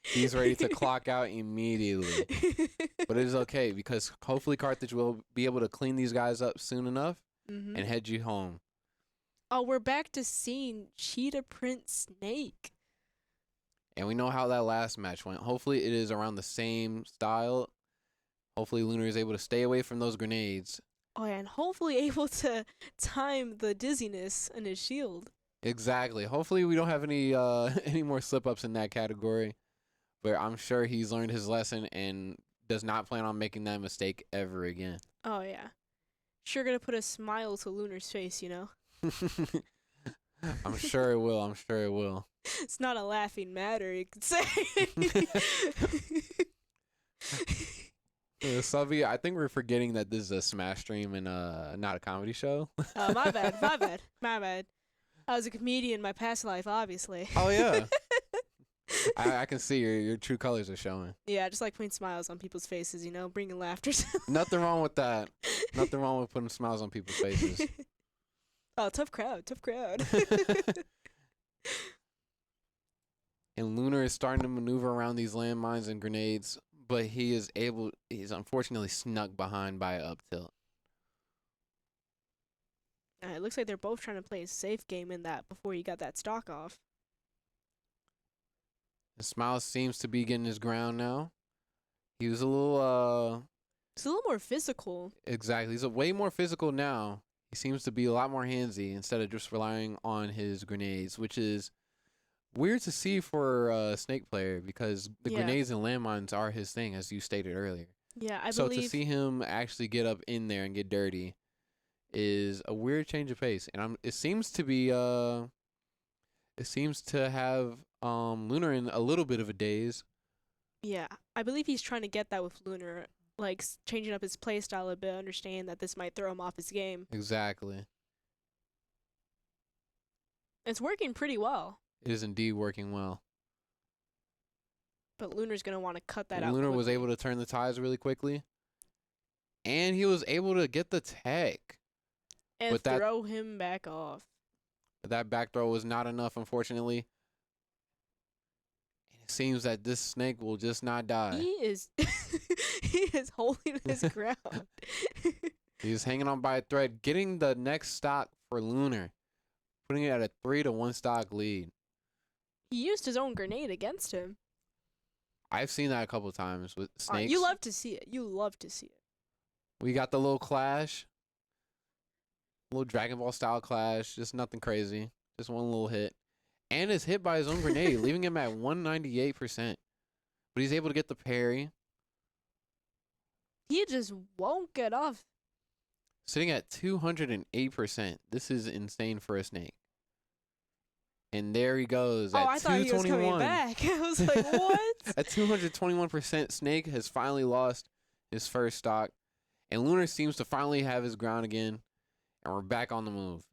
He's ready to clock out immediately. But it is okay because hopefully Carthage will be able to clean these guys up soon enough and head you home. Oh, we're back to seeing Cheetah Prince Snake. And we know how that last match went. Hopefully it is around the same style. Hopefully Lunar is able to stay away from those grenades. Oh, yeah, and hopefully able to time the dizziness in his shield. Exactly. Hopefully we don't have any more slip-ups in that category. But I'm sure he's learned his lesson and does not plan on making that mistake ever again. Oh, yeah. Sure gonna put a smile to Lunar's face, you know? I'm sure it will. I'm sure it will. It's not a laughing matter, you could say. Subby, I think we're forgetting that this is a Smash stream and not a comedy show. My bad. I was a comedian in my past life, obviously. Oh, yeah. I can see your true colors are showing. Yeah, I just like putting smiles on people's faces, you know, bringing laughter. Nothing wrong with that. Nothing wrong with putting smiles on people's faces. Oh, tough crowd. And Lunar is starting to maneuver around these landmines and grenades, but he's unfortunately snuck behind by up tilt. It looks like they're both trying to play a safe game in that before you got that stock off. And Smiles seems to be getting his ground now. He was a little It's a little more physical. Exactly. He's way more physical now. He seems to be a lot more handsy instead of just relying on his grenades, which is weird to see for a Snake player because the grenades and landmines are his thing, as you stated earlier. Yeah, I so believe. to see him actually get up in there and get dirty is a weird change of pace, and it seems to be it seems to have Lunar in a little bit of a daze. Yeah, I believe he's trying to get that with Lunar, like changing up his play style a bit, understanding that this might throw him off his game. Exactly. It's working pretty well. It is indeed working well. But Lunar's gonna want to cut that out. Lunar was quickly. able to turn the tides really quickly. And he was able to get the tech. and but that- throw him back off. But that back throw was not enough, unfortunately. And it seems that this snake will just not die. He is he is holding his ground. He's hanging on by a thread, getting the next stock for Lunar, putting it at a 3-1 stock lead. He used his own grenade against him. I've seen that a couple times with snakes. You love to see it. You love to see it. We got the little clash. Little Dragon Ball style clash. Just nothing crazy. Just one little hit. And is hit by his own grenade, leaving him at 198%. But he's able to get the parry. He just won't get off. Sitting at 208%. This is insane for a snake. And there he goes at I thought he was coming 221. back. I was like, what? At 221%, Snake has finally lost his first stock. And Lunar seems to finally have his ground again. And we're back on the move.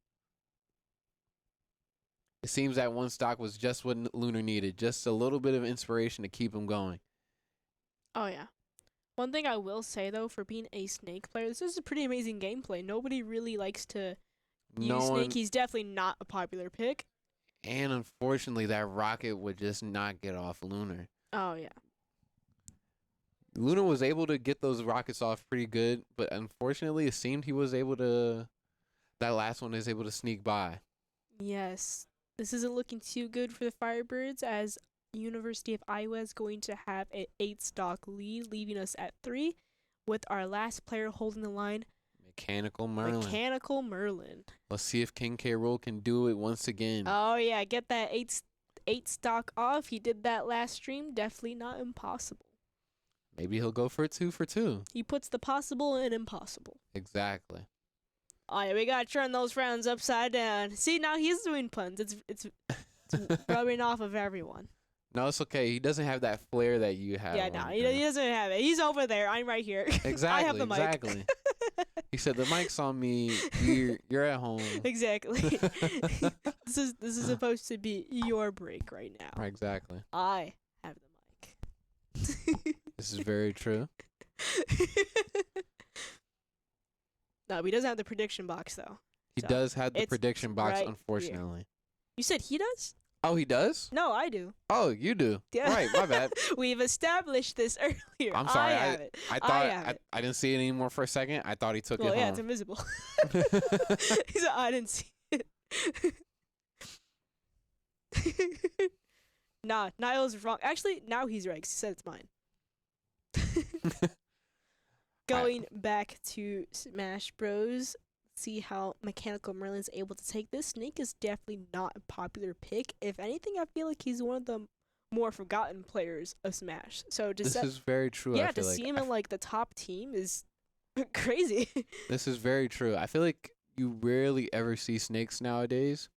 It seems that one stock was just what Lunar needed. Just a little bit of inspiration to keep him going. Oh, yeah. One thing I will say, though, for being a Snake player, this is a pretty amazing gameplay. Nobody really likes to use Snake. He's definitely not a popular pick. And unfortunately, that rocket would just not get off Lunar. Oh, yeah. Lunar was able to get those rockets off pretty good, but unfortunately, it seemed he was able to. That last one is able to sneak by. Yes. This isn't looking too good for the Firebirds, as University of Iowa is going to have an 8-stock lead, leaving us at 3, with our last player holding the line, Mechanical Merlin. Let's see if King K. Rool can do it once again. Oh, yeah. Get that 8 stock off. He did that last stream. Definitely not impossible. Maybe he'll go for a 2 for 2. He puts the possible in impossible. Exactly. Oh, yeah, we gotta turn those frowns upside down. See, now he's doing puns. It's rubbing off of everyone. No, it's okay. He doesn't have that flair that you have. Yeah, no, he doesn't have it. He's over there. I'm right here. Exactly. I have the mic. Exactly. He said the mic's on me. You're at home. Exactly. This is supposed to be your break right now. Right, exactly. I have the mic. This is very true. No, he doesn't have the prediction box though. He So, does have the it's prediction box, right here. unfortunately. You said he does? Oh, he does? No, I do. Oh, you do. Yeah. Right, my bad. We've established this earlier. I'm sorry. I have it. I I thought have it. I didn't see it anymore for a second. I thought he took Well, it yeah, it's home. invisible. He said, I didn't see it. Nah, Niall's wrong. Actually, now he's right 'cause he said it's mine. Going back to Smash Bros. See how Mechanical Merlin's able to take this. Snake is definitely not a popular pick. If anything, I feel like he's one of the more forgotten players of Smash. So to This is very true. yeah, I to feel see him in like the top team is crazy. This is very true. I feel like you rarely ever see snakes nowadays.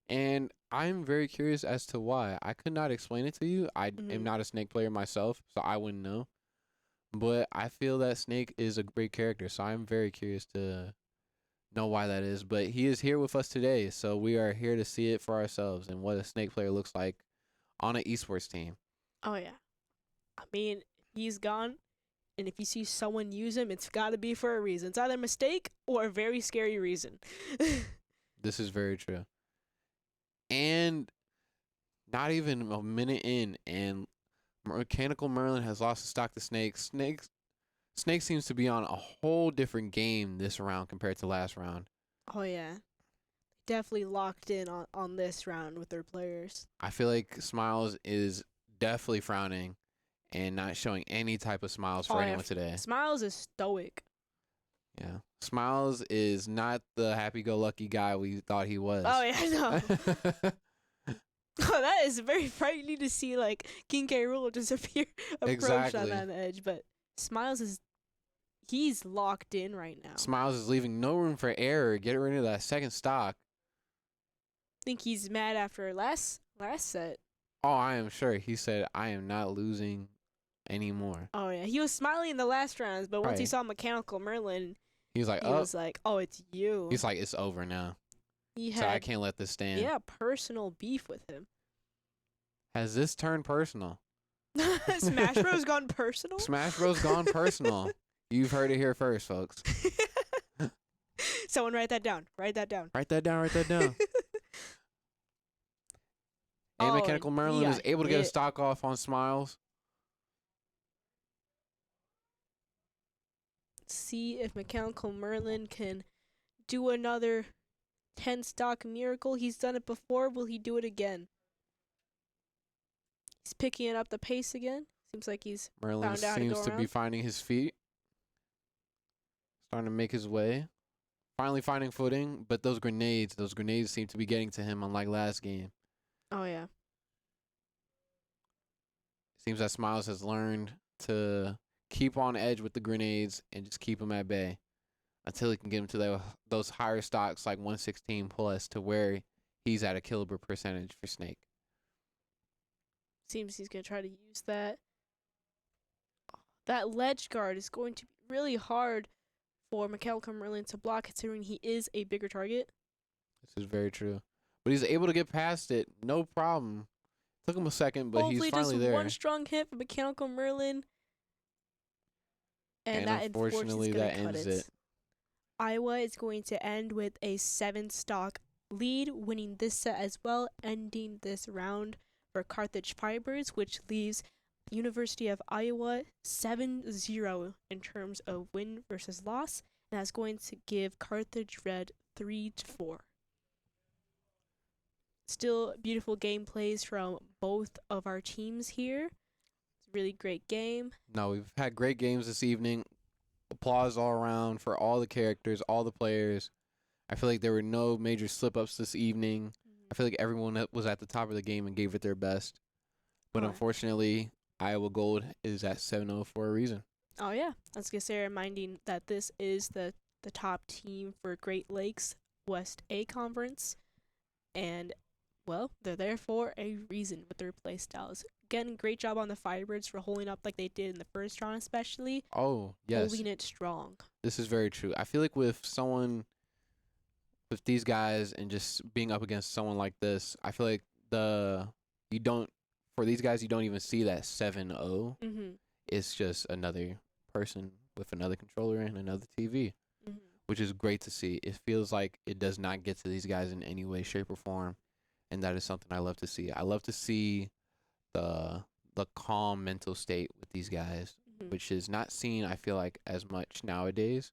And I'm very curious as to why. I could not explain it to you. I Mhm. am not a snake player myself, so I wouldn't know. But I feel that Snake is a great character, so I'm very curious to know why that is. But he is here with us today, so we are here to see it for ourselves and what a snake player looks like on an esports team. Oh yeah. I mean, he's gone, and if you see someone use him, it's got to be for a reason. It's either a mistake or a very scary reason. This is very true. And not even a minute in, and Mechanical Merlin has lost the stock to Snake. Snake seems to be on a whole different game this round compared to last round. Oh yeah. Definitely locked in on this round with their players. I feel like Smiles is definitely frowning and not showing any type of smiles for Oh, yeah. anyone today. Smiles is stoic. Yeah. Smiles is not the happy-go-lucky guy we thought he was. Oh yeah, no. Oh, that is very frightening to see, like, King K. Rool just approach Exactly. on the edge. But Smiles he's locked in right now. Smiles is leaving no room for error. Get rid of that second stock. I think he's mad after last set. Oh, I am sure. He said, I am not losing anymore. Oh yeah, he was smiling in the last rounds, but once he Right. saw Mechanical Merlin, He was like, he was like, "Oh, it's you." He's like, it's over now. he So I had can't let this stand. personal beef with him. Has this turned personal? Smash Bros. Gone personal? Smash Bros. Gone personal. You've heard it here first, folks. Someone write that down. Write that down. Write that down. Write that down. And Oh, Mechanical and Merlin he is got able to get a hit. stock off on Smiles. See if Mechanical Merlin can do another 10 stock miracle. He's done it before. Will he do it again? He's picking up the pace again. Seems like he's Merlin found out how to seems go to be around. finding his feet. Starting to make his way. Finally finding footing, but those grenades seem to be getting to him unlike last game. Oh, yeah. Seems that Smiles has learned to keep on edge with the grenades and just keep them at bay until he can get him to those higher stocks like 116 plus to where he's at a killable percentage for Snake. Seems he's going to try to use that. That ledge guard is going to be really hard for Mechanical Merlin to block, considering he is a bigger target. This is very true. But he's able to get past it, no problem. Took him a second, but Hopefully he's finally just there. one strong hit from Mechanical Merlin. And that unfortunately, is that gonna cut ends it. it. Iowa is going to end with a 7-stock lead, winning this set as well, ending this round for Carthage Firebirds, which leaves University of Iowa 7-0 in terms of win versus loss, and that's going to give Carthage Red 3-4. Still beautiful gameplays from both of our teams here. It's a really great game. No, we've had great games this evening. Applause all around for all the characters, all the players. I feel like there were no major slip-ups this evening. I feel like everyone that was at the top of the game and gave it their best. But Oh. unfortunately, Iowa Gold is at 7-0 for a reason. Oh, yeah. I was going to say, reminding that this is the top team for Great Lakes West A Conference. And, well, they're there for a reason with their play styles. Again, great job on the Firebirds for holding up like they did in the first round, especially. Oh, yes. Holding it strong. This is very true. I feel like with these guys and just being up against someone like this, I feel like for these guys, you don't even see that 7-0. Mm-hmm. It's just another person with another controller and another TV, Mm-hmm. which is great to see. It feels like it does not get to these guys in any way, shape, or form, and that is something I love to see. I love to see the calm mental state with these guys, Mm-hmm. which is not seen, I feel like, as much nowadays.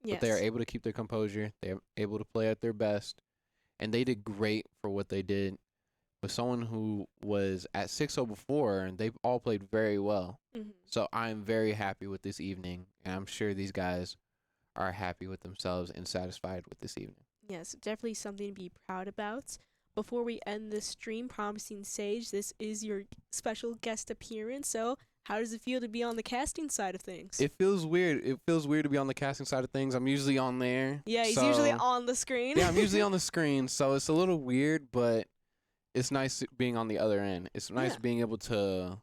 Yes. But they are able to keep their composure. They're able to play at their best, and they did great for what they did. With someone who was at 6-0 before, and they've all played very well. Mm-hmm. So I'm very happy with this evening, and I'm sure these guys are happy with themselves and satisfied with this evening. Yes, definitely something to be proud about. Before we end this stream, Promising Sage, this is your special guest appearance. So, how does it feel to be on the casting side of things? It feels weird. It feels weird to be on the casting side of things. I'm usually on there. Yeah, he's so- usually on the screen. Yeah, I'm usually on the screen, so it's a little weird, but it's nice being on the other end. It's nice Yeah. being able to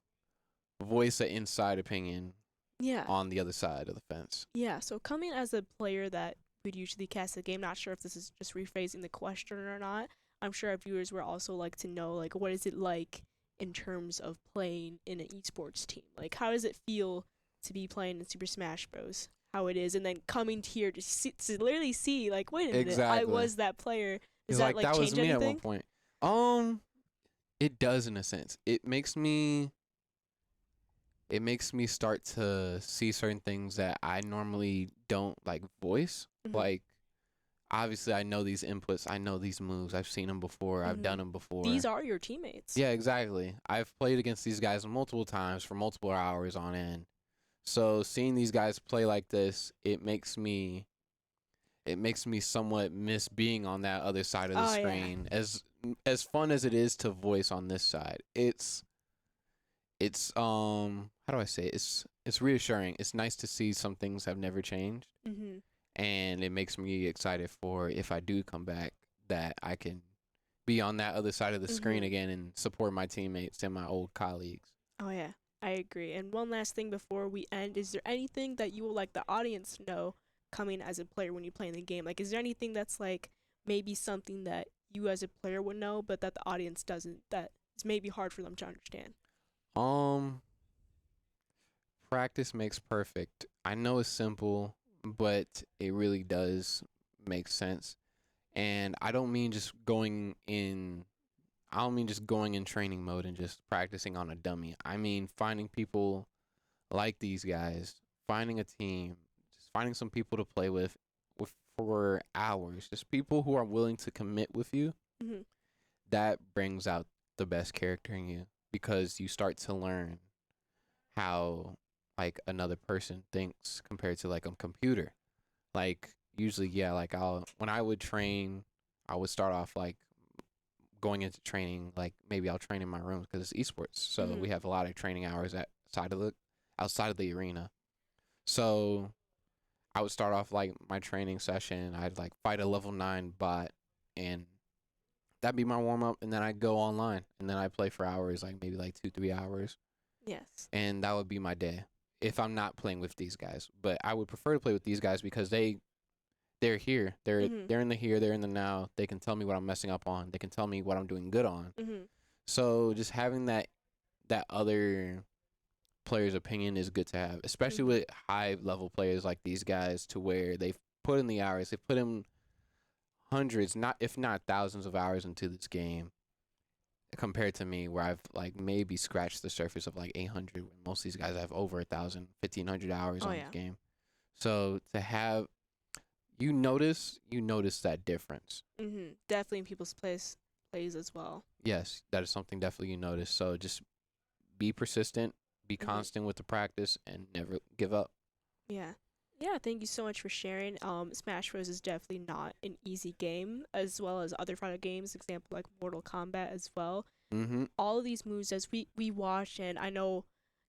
voice an inside opinion Yeah. on the other side of the fence. Yeah, so coming as a player that would usually cast the game, not sure if this is just rephrasing the question or not. I'm sure our viewers would also like to know, like, what is it like in terms of playing in an esports team? Like, how does it feel to be playing in Super Smash Bros? How it is, and then coming to here to literally see, like, wait a minute, I Exactly. was that player. Does It's that, like, that was change me anything? at one point. It does in a sense. It makes me start to see certain things that I normally don't like voice. Mhm. Like, obviously, I know these inputs. I know these moves. I've seen them before. I've Mhm. done them before. These are your teammates. Yeah, exactly. I've played against these guys multiple times for multiple hours on end. So seeing these guys play like this, it makes me somewhat miss being on that other side of the Oh, yeah. screen. As fun as it is to voice on this side, it's how do I say it? It's reassuring. It's nice to see some things have never changed, Mm-hmm. and it makes me excited for if I do come back that I can be on that other side of the screen Mhm. again and support my teammates and my old colleagues. Oh, yeah, I agree. And one last thing before we end, is there anything that you would like the audience to know coming as a player when you play in the game? Like, is there anything that's, like, maybe something that you as a player would know, but that the audience doesn't, that is maybe hard for them to understand? Um, Practice makes perfect. I know it's simple, but it really does make sense. And I don't mean just going in training mode and just practicing on a dummy. I mean finding people like these guys, finding a team, just finding some people to play with for hours, just people who are willing to commit with you. Mm-hmm. That brings out the best character in you because you start to learn how like another person thinks compared to like a computer. Like usually, yeah, like I'll when I would train, I would start off like going into training, like maybe I'll train in my room because it's esports, so Mhm. we have a lot of training hours outside of the arena. So I would start off like my training session. I'd like fight a level 9 bot, and that'd be my warm up, and then I'd go online, and then I'd play for hours, like maybe like 2-3 hours, Yes. and that would be my day if I'm not playing with these guys. But I would prefer to play with these guys because they're here. Mhm. They're in the here, they're in the now. They can tell me what I'm messing up on. They can tell me what I'm doing good on. Mhm. So just having that other player's opinion is good to have, especially Mhm. with high level players like these guys, to where they've put in the hours, they've put in hundreds, not if not thousands of hours into this game, compared to me, where I've like maybe scratched the surface of like 800. When most of these guys have over 1,000, 1,500 hours Oh on yeah. this game. So to have you notice that difference. Mhm. Definitely in people's plays as well. Yes, that is something definitely you notice. So just be persistent, be Mhm. constant with the practice, and never give up. Yeah. Yeah, thank you so much for sharing. Smash Bros is definitely not an easy game, as well as other fighter games, example like Mortal Kombat as well. Mm-hmm. All of these moves as we watch, and I know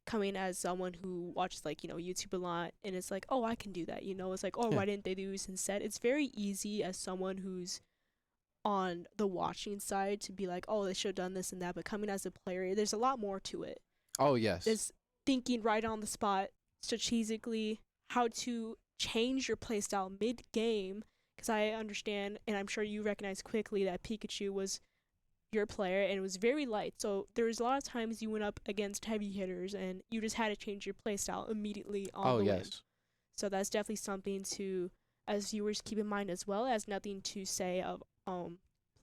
coming as someone who watches like, YouTube a lot, and it's like, oh, I can do that, it's like, oh, Yeah. why didn't they do this instead? It's very easy as someone who's on the watching side to be like, oh, they should have done this and that, but coming as a player, there's a lot more to it. Oh yes. There's thinking right on the spot strategically how to change your playstyle mid game, because I understand and I'm sure you recognize quickly that Pikachu was your player and it was very light. So there was a lot of times you went up against heavy hitters and you just had to change your playstyle immediately on Oh the whim. yes. So that's definitely something to, as viewers, keep in mind, as well as nothing to say of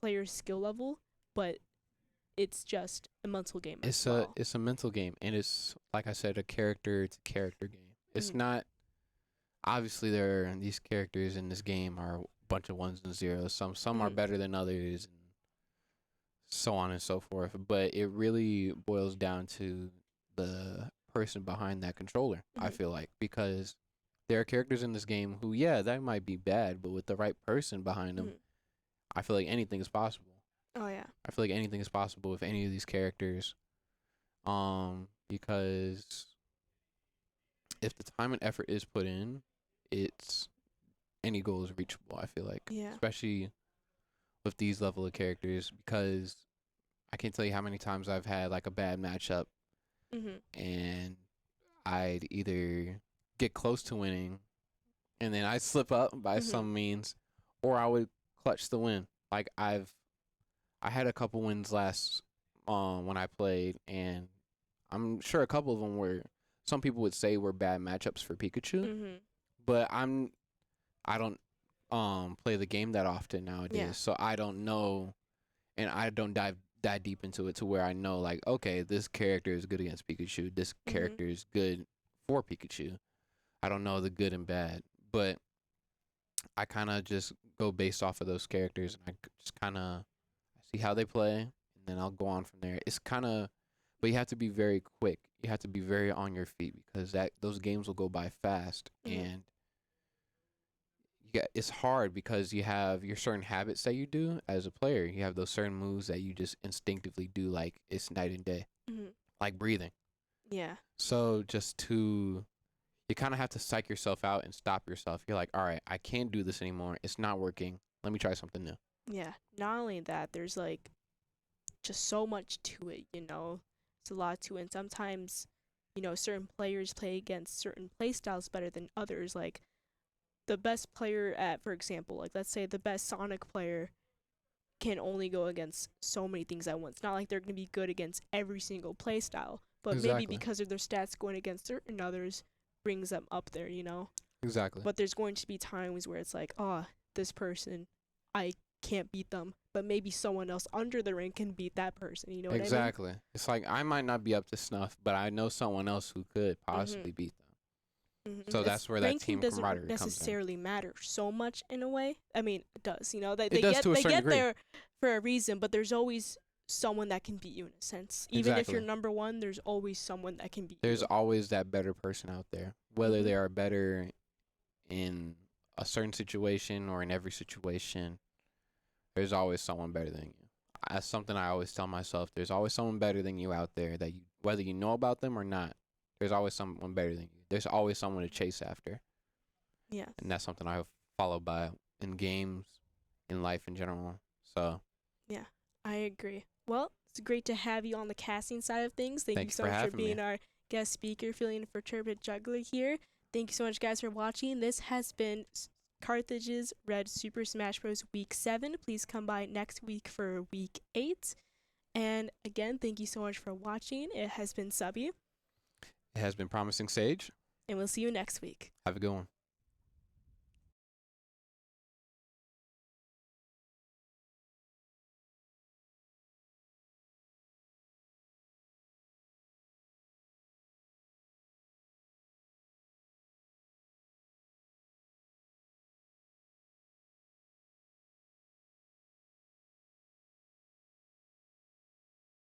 players' skill level, but it's just a mental game as well. It's a mental game, and it's like I said, a character to character game. It's Mhm. not obviously these characters in this game are a bunch of ones and zeros. Some are Mhm. better than others, and so on and so forth. But it really boils down to the person behind that controller. I Mhm. feel like, because there are characters in this game who, yeah, that might be bad, but with the right person behind them, Mhm. I feel like anything is possible. Oh yeah. I feel like anything is possible with any of these characters. Because if the time and effort is put in, it's any goal is reachable. I feel like, Yeah. especially with these level of characters, because I can't tell you how many times I've had like a bad matchup, Mhm. and I'd either get close to winning, and then I'd slip up by Mhm. some means, or I would clutch the win. Like I had a couple wins last when I played, and I'm sure a couple of them were, some people would say were bad matchups for Pikachu, Mhm. but I don't play the game that often nowadays, Yeah. so I don't know, and I don't dive that deep into it to where I know like, okay, this character is good against Pikachu, this Mhm. character is good for Pikachu. I don't know the good and bad, but I kind of just go based off of those characters, and just kind of see how they play, and then I'll go on from there. It's kind of, but you have to be very quick. You have to be very on your feet, because those games will go by fast, Mhm. and it's hard because you have your certain habits that you do as a player. You have those certain moves that you just instinctively do, like it's night and day, Mhm. like breathing. Yeah. So you kind of have to psych yourself out and stop yourself. You're like, all right, I can't do this anymore. It's not working. Let me try something new. Yeah. Not only that, there's like just so much to it, It's a lot to it. And sometimes, certain players play against certain play styles better than others. Like the best player at, for example, like let's say the best Sonic player can only go against so many things at once. Not like they're gonna be good against every single play style. but maybe Exactly. because of their stats going against certain others brings them up there, you know. Exactly. But there's going to be times where it's like, oh, this person, I can't beat them, but maybe someone else under the ring can beat that person. You know what Exactly. It's like I might not be up to snuff, but I know someone else who could possibly beat them. I mean? So that's where that ranking team doesn't camaraderie comes in. necessarily matter so much in a way. I mean, it does. You know, they It does get to a they certain get degree. there for a reason, but there's always someone that can beat you in a sense. Even if you're Exactly. number one, there's always someone that can beat There's you. always that better person out there, whether Mhm. they are better in a certain situation or in every situation. There's always someone better than you. That's something I always tell myself. There's always someone better than you out there that you, whether you know about them or not, there's always someone better than you. There's always someone to chase after. Yeah. And that's something I follow by in games, in life in general. So I agree. Well, it's great to have you on the casting side of things. Thank you Thank you so for much for having me. being our guest speaker, filling in for Turbid Juggler here. Thank you so much, guys, for watching. This has been Carthage's Red Super Smash Bros. Week 7. Please come by next week for Week 8. And again, thank you so much for watching. It has been Subby, it has been promising, Sage. and we'll see you next week. Have a good one.